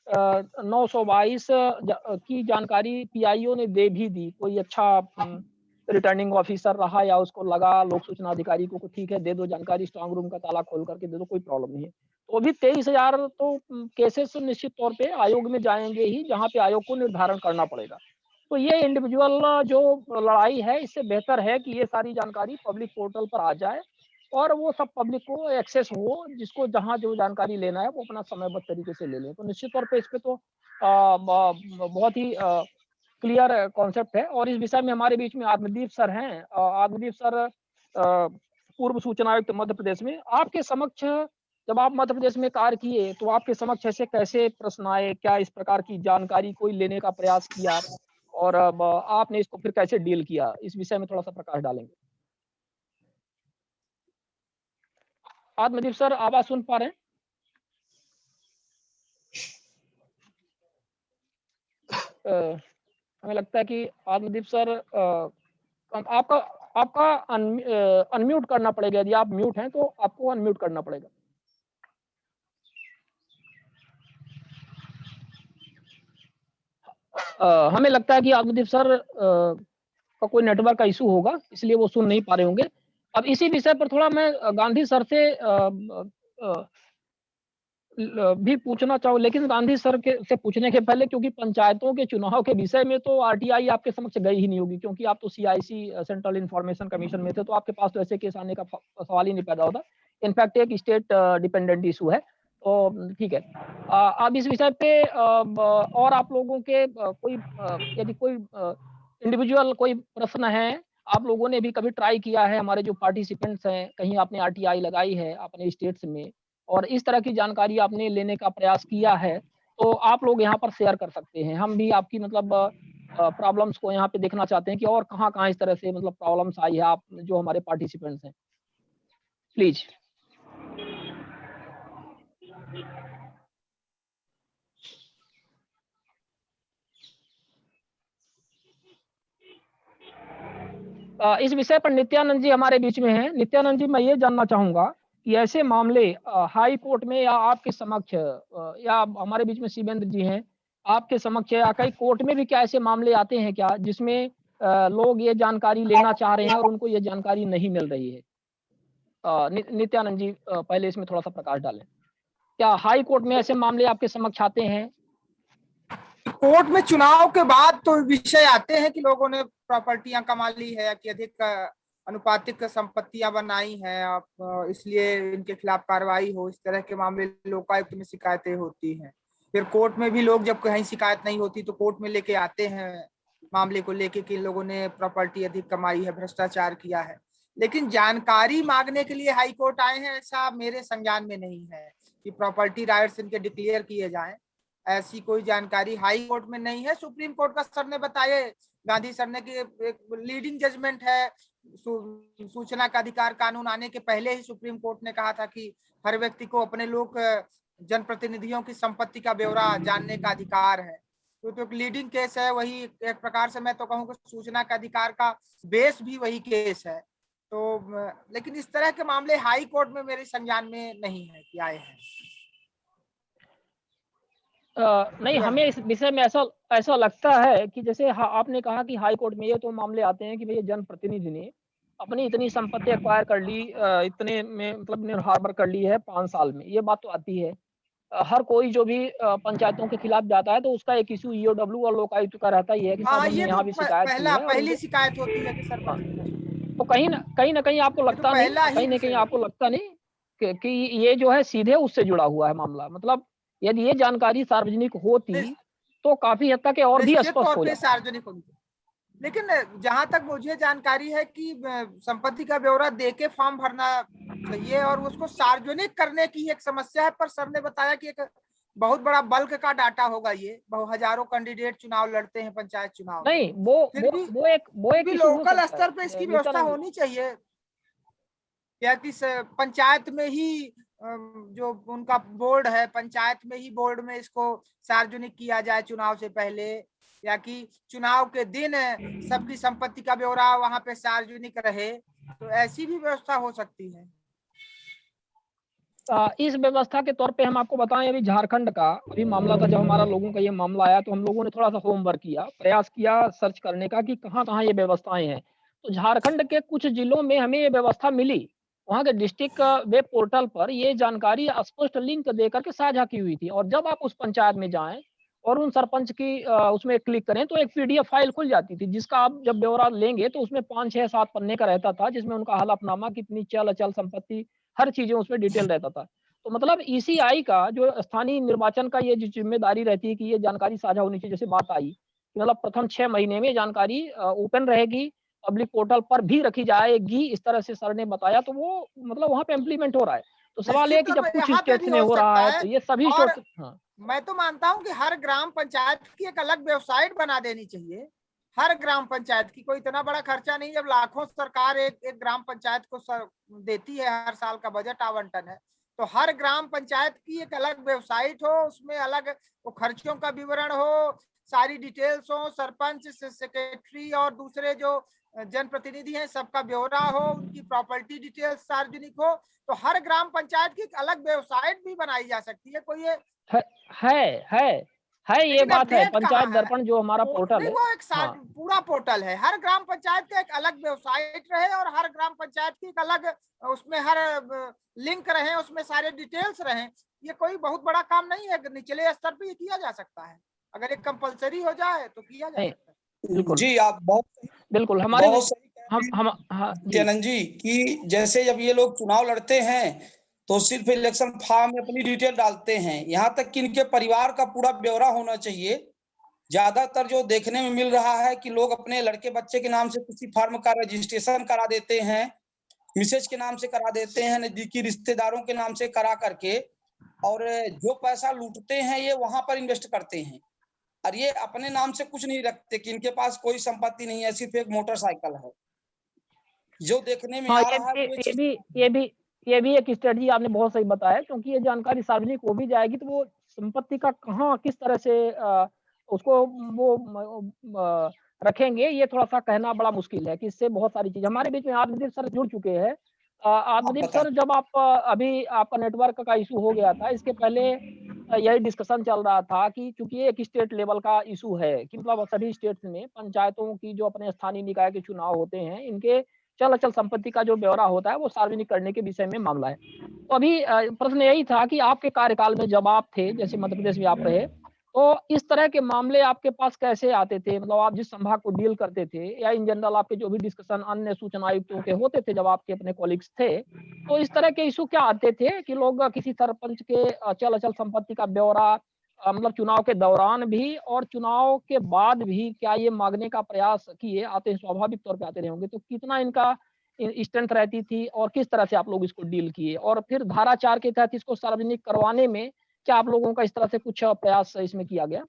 922 की जानकारी पीआईओ ने दे भी दी, कोई अच्छा रिटर्निंग ऑफिसर रहा या उसको लगा लोक सूचना अधिकारी को ठीक है दे दो जानकारी, स्ट्रांग रूम का ताला खोल करके दे दो, कोई प्रॉब्लम नहीं है। तो अभी 23,000 तो केसेस निश्चित तौर पे आयोग में जाएंगे ही, जहां पे आयोग को निर्धारण करना पड़ेगा। तो ये इंडिविजुअल जो लड़ाई है इससे बेहतर है कि ये सारी जानकारी पब्लिक पोर्टल पर आ जाए और वो सब पब्लिक को एक्सेस हो, जिसको जहां जो जानकारी लेना है वो अपना समयबद्ध तरीके से ले लें। तो निश्चित तौर पे इस पे तो बहुत ही क्लियर कॉन्सेप्ट है, और इस विषय में हमारे बीच में आत्मदीप सर हैं। आत्मदीप सर पूर्व सूचना आयुक्त मध्य प्रदेश में, आपके समक्ष जब आप मध्य प्रदेश में कार्य किए तो आपके समक्ष ऐसे कैसे प्रश्न आए, क्या इस प्रकार की जानकारी कोई लेने का प्रयास किया और आपने इसको फिर कैसे डील किया, इस विषय में थोड़ा सा प्रकाश डालेंगे। आत्मदीप सर आवाज सुन पा रहे हैं? हमें लगता है कि आत्मदीप सर आपका अनम्यूट करना पड़ेगा, यदि आप म्यूट हैं तो आपको अनम्यूट करना पड़ेगा। हमें लगता है कि आत्मदीप सर का कोई नेटवर्क का इशू होगा, इसलिए वो सुन नहीं पा रहे होंगे। अब इसी विषय पर थोड़ा मैं गांधी सर से भी पूछना चाहूँ, लेकिन गांधी सर के से पूछने के पहले, क्योंकि पंचायतों के चुनाव के विषय में तो आरटीआई आपके समक्ष गई ही नहीं होगी, क्योंकि आप तो सीआईसी सेंट्रल इंफॉर्मेशन कमीशन में थे, तो आपके पास तो ऐसे केस आने का सवाल ही नहीं पैदा होता। इनफैक्ट एक स्टेट डिपेंडेंट इशू है, तो ठीक है। अब इस विषय पे और आप लोगों के कोई यदि कोई इंडिविजुअल कोई प्रश्न है, आप लोगों ने भी कभी ट्राई किया है, हमारे जो पार्टिसिपेंट्स हैं, कहीं आपने आरटीआई लगाई है अपने स्टेट्स में और इस तरह की जानकारी आपने लेने का प्रयास किया है, तो आप लोग यहाँ पर शेयर कर सकते हैं। हम भी आपकी मतलब प्रॉब्लम्स को यहाँ पे देखना चाहते हैं कि और कहाँ-कहाँ इस तरह से मतलब प्रॉब्लम्स आई है, आप जो हमारे पार्टिसिपेंट्स हैं। प्लीज़। इस विषय पर नित्यानंद जी हमारे बीच में हैं। नित्यानंद जी, मैं ये जानना चाहूँगा कि ऐसे मामले हाई कोर्ट में या आपके समक्ष या हमारे बीच में शिवेंद्र जी हैं, आपके समक्ष या कई कोर्ट में भी क्या ऐसे मामले आते हैं क्या, जिसमें लोग ये जानकारी लेना चाह रहे हैं और उनको ये जानकारी नहीं मिल रही है? नित्यानंद जी पहले इसमें थोड़ा-सा प्रकाश डालें। क्या हाई कोर्ट में ऐसे मामले आपके समक्ष आते हैं? कोर्ट में चुनाव के बाद तो विषय आते हैं कि लोगों ने प्रॉपर्टियां कमा ली है या कि अधिक अनुपातिक संपत्तियां बनाई हैं, आप इसलिए इनके खिलाफ कार्रवाई हो, इस तरह के मामले लोकायुक्त में शिकायतें होती हैं। फिर कोर्ट में भी लोग जब कहीं शिकायत नहीं होती तो कोर्ट में लेके आते हैं मामले को लेके कि लोगों ने प्रॉपर्टी अधिक कमाई है, भ्रष्टाचार किया है। लेकिन जानकारी मांगने के लिए हाई कोर्ट आए हैं ऐसा मेरे संज्ञान में नहीं है कि प्रॉपर्टी राइट्स इनके डिक्लेयर किए जाएं। ऐसी कोई जानकारी हाई कोर्ट में नहीं है। सुप्रीम कोर्ट का सर ने बताया, गांधी सर ने, कि एक लीडिंग जजमेंट है। सूचना का अधिकार कानून आने के पहले ही सुप्रीम कोर्ट ने कहा था कि हर व्यक्ति को अपने लोक जनप्रतिनिधियों की संपत्ति का ब्यौरा जानने का अधिकार है। तो एक लीडिंग केस है, वही एक प्रकार से मैं तो कहूँ कि सूचना का अधिकार का बेस भी वही केस है। तो लेकिन इस तरह के मामले हाई कोर्ट में मेरे संज्ञान में नहीं है कि आए हैं। नहीं, हमें इस विषय में ऐसा लगता है कि जैसे आपने कहा कि हाई कोर्ट में ये तो मामले आते हैं कि भैया जनप्रतिनिधि ने अपनी इतनी संपत्ति एक्वायर कर ली, इतने में मतलब निर्हार कर ली है 5 साल में, ये बात तो आती है। हर कोई जो भी पंचायतों के खिलाफ जाता है तो उसका एक इश्यू ईओडब्ल्यू और लोकायुक्त का रहता ही है कि साहब हमने यहाँ भी शिकायत की है। पहली शिकायत होती है कि सरपंच, तो कहीं न कहीं आपको लगता नहीं, कहीं न कहीं आपको लगता नहीं कि ये जो है सीधे उससे जुड़ा हुआ है मामला, मतलब यदि ये जानकारी सार्वजनिक होती तो काफी हद तक और भी स्पष्ट हो जाता। सार्वजनिक होगी। लेकिन जहां तक मुझे जानकारी है कि संपत्ति का ब्यौरा देके फॉर्म भरना चाहिए और उसको सार्वजनिक करने की एक समस्या है। पर सर ने बताया कि एक बहुत बड़ा बल्क का डाटा होगा, ये हजारों कैंडिडेट चुनाव लड़ते हैं पंचायत चुनाव। नहीं, वो एक लोकल स्तर पे इसकी व्यवस्था होनी चाहिए, या कि पंचायत में ही जो उनका बोर्ड है, पंचायत में ही बोर्ड में इसको सार्वजनिक किया जाए चुनाव से पहले, या कि चुनाव के दिन सबकी संपत्ति का ब्यौरा वहां पे सार्वजनिक रहे, तो ऐसी भी व्यवस्था हो सकती है। इस व्यवस्था के तौर पे हम आपको बताएं, अभी झारखंड का अभी मामला था, जब हमारा लोगों का ये मामला आया तो हम लोगों ने थोड़ा सा होमवर्क किया, प्रयास किया सर्च करने का कि कहाँ-कहाँ ये व्यवस्थाएं हैं। तो झारखंड के कुछ जिलों में हमें ये व्यवस्था मिली, वहाँ के डिस्ट्रिक्ट वेब पोर्टल पर ये जानकारी स्पष्ट लिंक देकर के साझा की हुई थी। और जब आप उस पंचायत में जाएं और उन सरपंच की उसमें क्लिक करें तो एक पीडीएफ फाइल खुल जाती थी, जिसका आप जब ब्यौरा लेंगे तो उसमें 5, 6, 7 पन्ने का रहता था, जिसमें उनका हलफनामा, कितनी चल अचल संपत्ति, हर चीजें उसमें डिटेल रहता था। तो मतलब ईसीआई का जो स्थानीय निर्वाचन का ये जो जिम्मेदारी रहती है कि ये जानकारी साझा होनी चाहिए, जैसे बात आई कि मतलब प्रथम 6 महीने में जानकारी ओपन रहेगी, पब्लिक पोर्टल पर भी रखी जाएगी, इस तरह से सर ने बताया, तो वो मतलब वहाँ पे इम्प्लीमेंट हो रहा है। तो सवाल ये है कि जब कुछ स्टेट्स में हो रहा है तो ये सभी स्टेट्स। हाँ, मैं तो मानता हूँ कि हर ग्राम पंचायत की एक अलग वेबसाइट बना देनी चाहिए। हर ग्राम पंचायत की, कोई इतना बड़ा खर्चा नहीं, जब लाखों सरकार एक ग्राम पंचायत को देती है, हर साल का बजट आवंटन है, तो हर ग्राम पंचायत की एक अलग वेबसाइट हो, उसमें अलग वो खर्चों का विवरण हो, सारी डिटेल्स हो, सरपंच, सेक्रेटरी और दूसरे जो जनप्रतिनिधि हैं सबका ब्यौरा हो, उनकी प्रॉपर्टी डिटेल्स सार्वजनिक हो। तो हर ग्राम पंचायत की एक अलग वेबसाइट भी बनाई जा सकती है। कोई ये है है, ये लेकिन बात है। अपडेट कहाँ पंचायत है? दर्पण जो हमारा पोर्टल नहीं, है, वो एक हाँ, पूरा पोर्टल है। हर ग्राम पंचायत का एक अलग वेबसाइट रहे और हर ग्राम पंचायत की एक अलग उसमें हर लिंक रहे, उसमें सारे डिटेल्स रहे। ये कोई बहुत बड़ा काम नहीं है, निचले स्तर पे ये किया जा सकता है। अगर एक कंपलसरी हो जाए तो किया जा नहीं, सकता है। बिल्कुल जी, आप बिल्कुल हमारे बहुत सही कह हम रहे हाँ हैं जी, नित्यानंद जी कि जैसे जब ये लोग चुनाव लड़ते हैं तो सिर्फ इलेक्शन फॉर्म में अपनी डिटेल डालते हैं, यहाँ तक कि इनके परिवार का पूरा ब्यौरा होना चाहिए। ज्यादातर जो देखने में मिल रहा है कि लोग अपने लड़के बच्चे के नाम से किसी फॉर्म का रजिस्ट्रेशन करा देते हैं, मिसेज के नाम से करा देते हैं, नजदीकी रिश्तेदारों के नाम से करा करके, और जो पैसा लूटते हैं ये वहां पर इन्वेस्ट करते हैं। और ये अपने नाम से कुछ नहीं रखते कि इनके पास कोई संपत्ति नहीं है, सिर्फ एक मोटरसाइकिल है। जो देखने में हाँ, आ रहा है वो चीज ये भी एक स्ट्रेटजी आपने बहुत सही बताया, क्योंकि ये जानकारी सार्वजनिक हो भी जाएगी तो वो संपत्ति का कहाँ किस तरह से उसको वो रखेंगे, ये थोड़ा-सा कहना बड़ा मुश्किल है कि इससे बहुत सारी चीज़ हमारे बीच में आत्मदीप सर जुड़ चुके हैं। आत्मदीप सर, जब आप अभी आपका नेटवर्क का इश्यू हो गया था, इसके पहले यही डिस्कशन चल रहा था कि चूँकि ये एक स्टेट लेवल का इश्यू है कि मतलब सभी स्टेट्स में पंचायतों की जो अपने स्थानीय निकाय के चुनाव होते हैं, इनके चल-अचल संपत्ति का जो ब्यौरा होता है, वो सार्वजनिक करने के विषय में मामला है। तो अभी प्रश्न यही था कि आपके कार्यकाल में जब आप थे, जैसे मध्य प्रदेश में आप रहे, तो इस तरह के मामले आपके पास कैसे आते थे? मतलब आप जिस संभाग को डील करते थे या इन जनरल आपके जो भी डिस्कशन अन्य सूचना आयुक्तों के होते थे जब आपके अपने कॉलीग्स थे, तो इस तरह के इश्यू क्या आते थे कि लोग किसी सरपंच के चल-अचल संपत्ति का ब्यौरा मतलब चुनाव के दौरान भी और चुनाव के बाद भी क्या ये माँगने का प्रयास किए? आते हैं, स्वाभाविक तौर पे आते रहे होंगे, तो कितना इनका स्ट्रेंथ रहती थी और किस तरह से आप लोग इसको डील किए? और फिर धारा 4 के तहत इसको सार्वजनिक करवाने में क्या आप लोगों का इस तरह से कुछ प्रयास इसमें किया गया?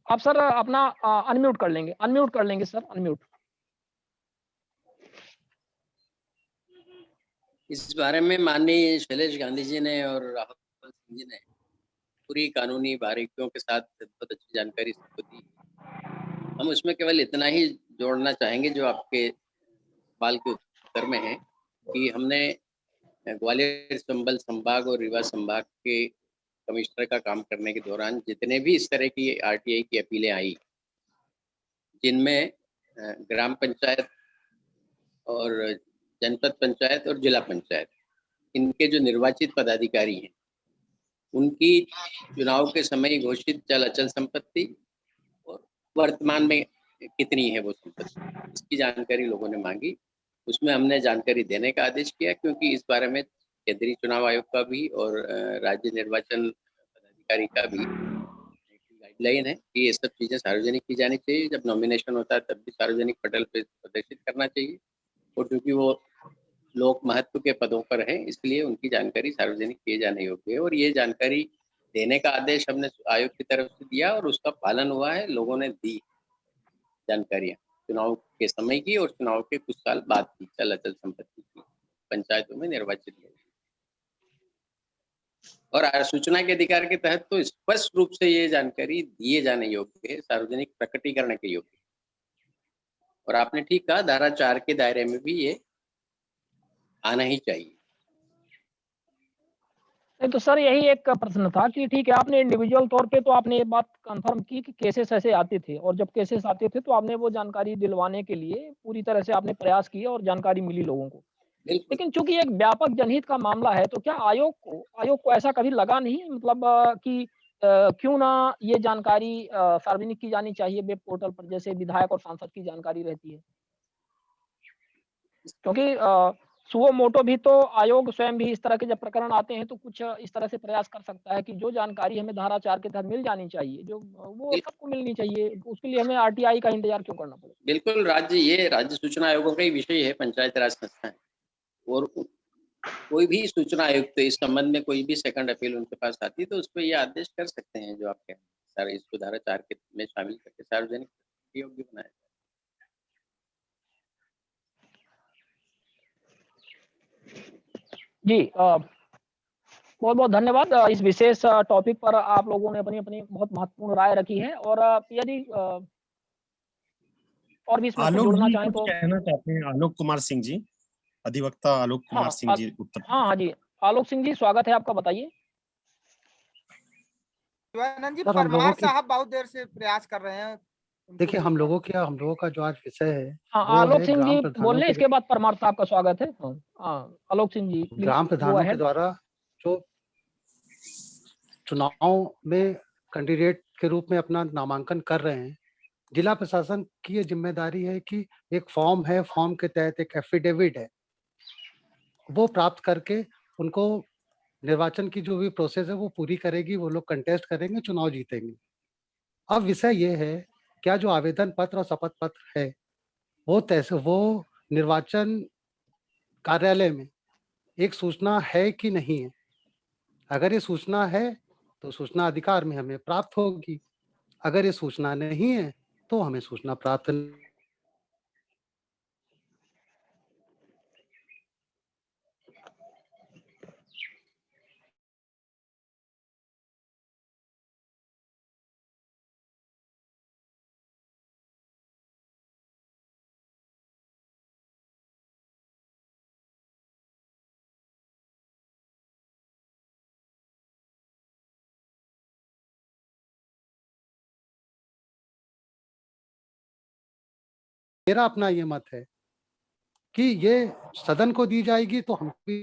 आप सर अपना अनम्यूट कर लेंगे सर, अनम्यूट। इस बारे में माननीय शैलेश गांधी जी ने और राहुल सिंह जी ने पूरी कानूनी बारीकियों के साथ बहुत अच्छी जानकारी सबको दी। हम उसमें केवल इतना ही जोड़ना चाहेंगे जो आपके सवाल के उत्तर में है कि हमने ग्वालियर चंबल संभाग और रीवा संभाग के कमिश्नर का काम करने के दौरान जितने भी इस तरह की आरटीआई की अपीलें आई, जिनमें ग्राम पंचायत और जनपद पंचायत और जिला पंचायत, इनके जो निर्वाचित पदाधिकारी हैं, उनकी चुनाव के समय घोषित चल अचल संपत्ति और वर्तमान में कितनी है वो संपत्ति, इसकी जानकारी लोगों ने मांगी। उसमें हमने जानकारी देने का आदेश किया, क्योंकि इस बारे में केंद्रीय चुनाव आयोग का भी और राज्य निर्वाचन पदाधिकारी का भी गाइडलाइन है कि ये सब चीजें सार्वजनिक की जानी चाहिए। जब नॉमिनेशन होता है तब भी सार्वजनिक पटल पे प्रदर्शित करना चाहिए, और क्योंकि वो लोक महत्व के पदों पर हैं, इसलिए उनकी जानकारी सार्वजनिक किए जाने योग्य है। और ये जानकारी देने का आदेश हमने आयोग की तरफ से दिया और उसका पालन हुआ है। लोगों ने दी जानकारियां चुनाव के समय की और चुनाव के कुछ साल बाद की चल अचल संपत्ति की पंचायतों में निर्वाचित लोग। और सूचना के अधिकार के तहत तो स्पष्ट रूप से ये जानकारी दिए जाने योग्य है, सार्वजनिक प्रकटीकरण के योग्य। और आपने ठीक कहा, धारा 4 के दायरे में भी ये आना ही चाहिए। नहीं तो सर यही एक प्रश्न था कि ठीक है, आपने इंडिविजुअल तौर पे तो आपने ये बात कंफर्म की कि केसेस ऐसे आते थे, और जब केसेस आते थे तो आपने वो जानकारी दिलवाने के लिए पूरी तरह से आपने प्रयास किए और जानकारी मिली लोगों को। लेकिन चूंकि एक व्यापक जनहित का मामला है, तो क्या आयोग को ऐसा कभी लगा नहीं, मतलब कि क्यों ना ये जानकारी सार्वजनिक की जानी चाहिए वेब पोर्टल पर, जैसे विधायक और सांसद की जानकारी रहती है? क्योंकि सुओ मोटो भी तो आयोग स्वयं भी इस तरह के जब प्रकरण आते हैं तो कुछ इस तरह से प्रयास कर सकता है कि जो जानकारी हमें धारा 4 के तहत मिल जानी चाहिए, जो वो सबको मिलनी चाहिए, उसके लिए हमें आरटीआई का इंतजार क्यों करना पड़े? बिल्कुल, राज्य सूचना आयोगों का ही विषय है पंचायत राज संस्थाएं, और कोई भी सूचना आयुक्त इस संबंध में कोई भी सेकंड अपील उनके पास आती है तो उस पर ये आदेश कर सकते हैं जो आप कह रहे हैं, इसको धारा 4 के में शामिल करके सार्वजनिक योग्य बनाया। जी, बहुत-बहुत धन्यवाद। इस विशेष टॉपिक पर आप लोगों ने अपनी बहुत महत्वपूर्ण राय रखी है, और यदि और भी इसमें कुछ आलोक जोड़ना जी चाहें कुछ तो। कहना चाहते हैं, आलोक कुमार सिंह जी, अधिवक्ता आलोक कुमार सिंह जी उत्तर। हाँ जी, आलोक सिंह जी, स्वागत है आपका, बताइए। शिवानंद जी, सर, हम लोगों परमार की साहब बहुत देर से प्रयास कर रहे हैं। देखिए हम लोगों का जो आज विषय है हाँ, वो आलोक है सिंह ग्राम जी प्रधानों बोल लें, के इसके बाद परमार साहब का स्वागत है। हाँ, आलोक सिंह जी प्लीज ग्राम गो प्रधानों के अहेड। द्वारा जो चुनाव में कैंडिडेट के रूप में अपना नामांकन कर रहे हैं, जिला प्रशासन की ये जिम्मेदारी है कि एक फॉर्म है, फॉर्म के तहत एक एफिडेविट है, वो प्राप्त करके उनको निर्वाचन की जो भी प्रोसेस है वो पूरी करेगी, वो लोग कंटेस्ट करेंगे, चुनाव जीतेंगे। अब विषय ये है, क्या जो आवेदन पत्र और शपथ पत्र है, वो निर्वाचन कार्यालय में एक सूचना है कि नहीं है? अगर ये सूचना है, तो सूचना अधिकार में हमें प्राप्त होगी। अगर ये सूचना नहीं है, तो हमें सूचना प्राप्त मेरा अपना ये मत है कि ये सदन को दी जाएगी तो हम भी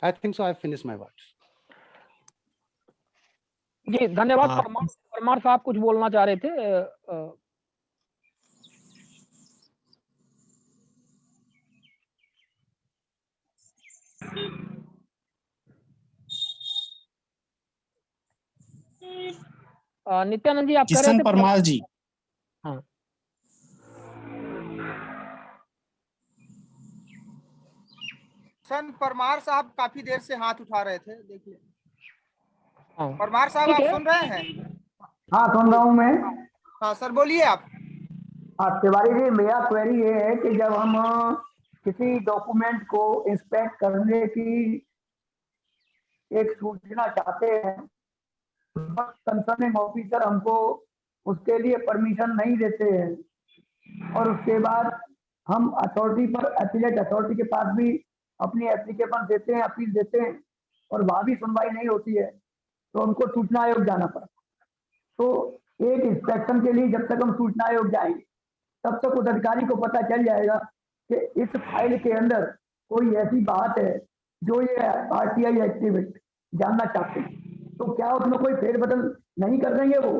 I think so. I finished my words. जी धन्यवाद। परमार साहब कुछ बोलना चाह रहे थे। नित्यानंद जी आप कह रहे किशन थे परमार जी। हाँ, सन परमार साहब काफी देर से हाथ उठा रहे थे, देखिए। हाँ, परमार साहब आप सुन रहे हैं? हाँ सुन रहा हूँ मैं। हाँ सर बोलिए आप। हाँ तिवारी जी, मेरा क्वेरी ये है कि जब हम किसी डॉक्यूमेंट को इंस्पेक्ट करने की एक सूचना चाहते हैं, कंसर्निंग ऑफिसर हमको उसके लिए परमिशन नहीं देते हैं और उसके बाद हम अथॉरिटी पर एपीलेट अथॉरिटी के पास भी अपनी एप्लीकेशन देते हैं, अपील देते हैं और वहां भी सुनवाई नहीं होती है, तो हमको सूचना आयोग जाना पड़ा। तो एक इंस्पेक्शन के लिए जब तक हम सूचना आयोग जाएंगे तब तक उस अधिकारी को पता चल जाएगा कि इस फाइल के अंदर कोई ऐसी बात है जो ये आरटीआई एक्टिविटी जानना चाहते हैं, तो क्या उसमें कोई फेरबदल नहीं कर देंगे वो?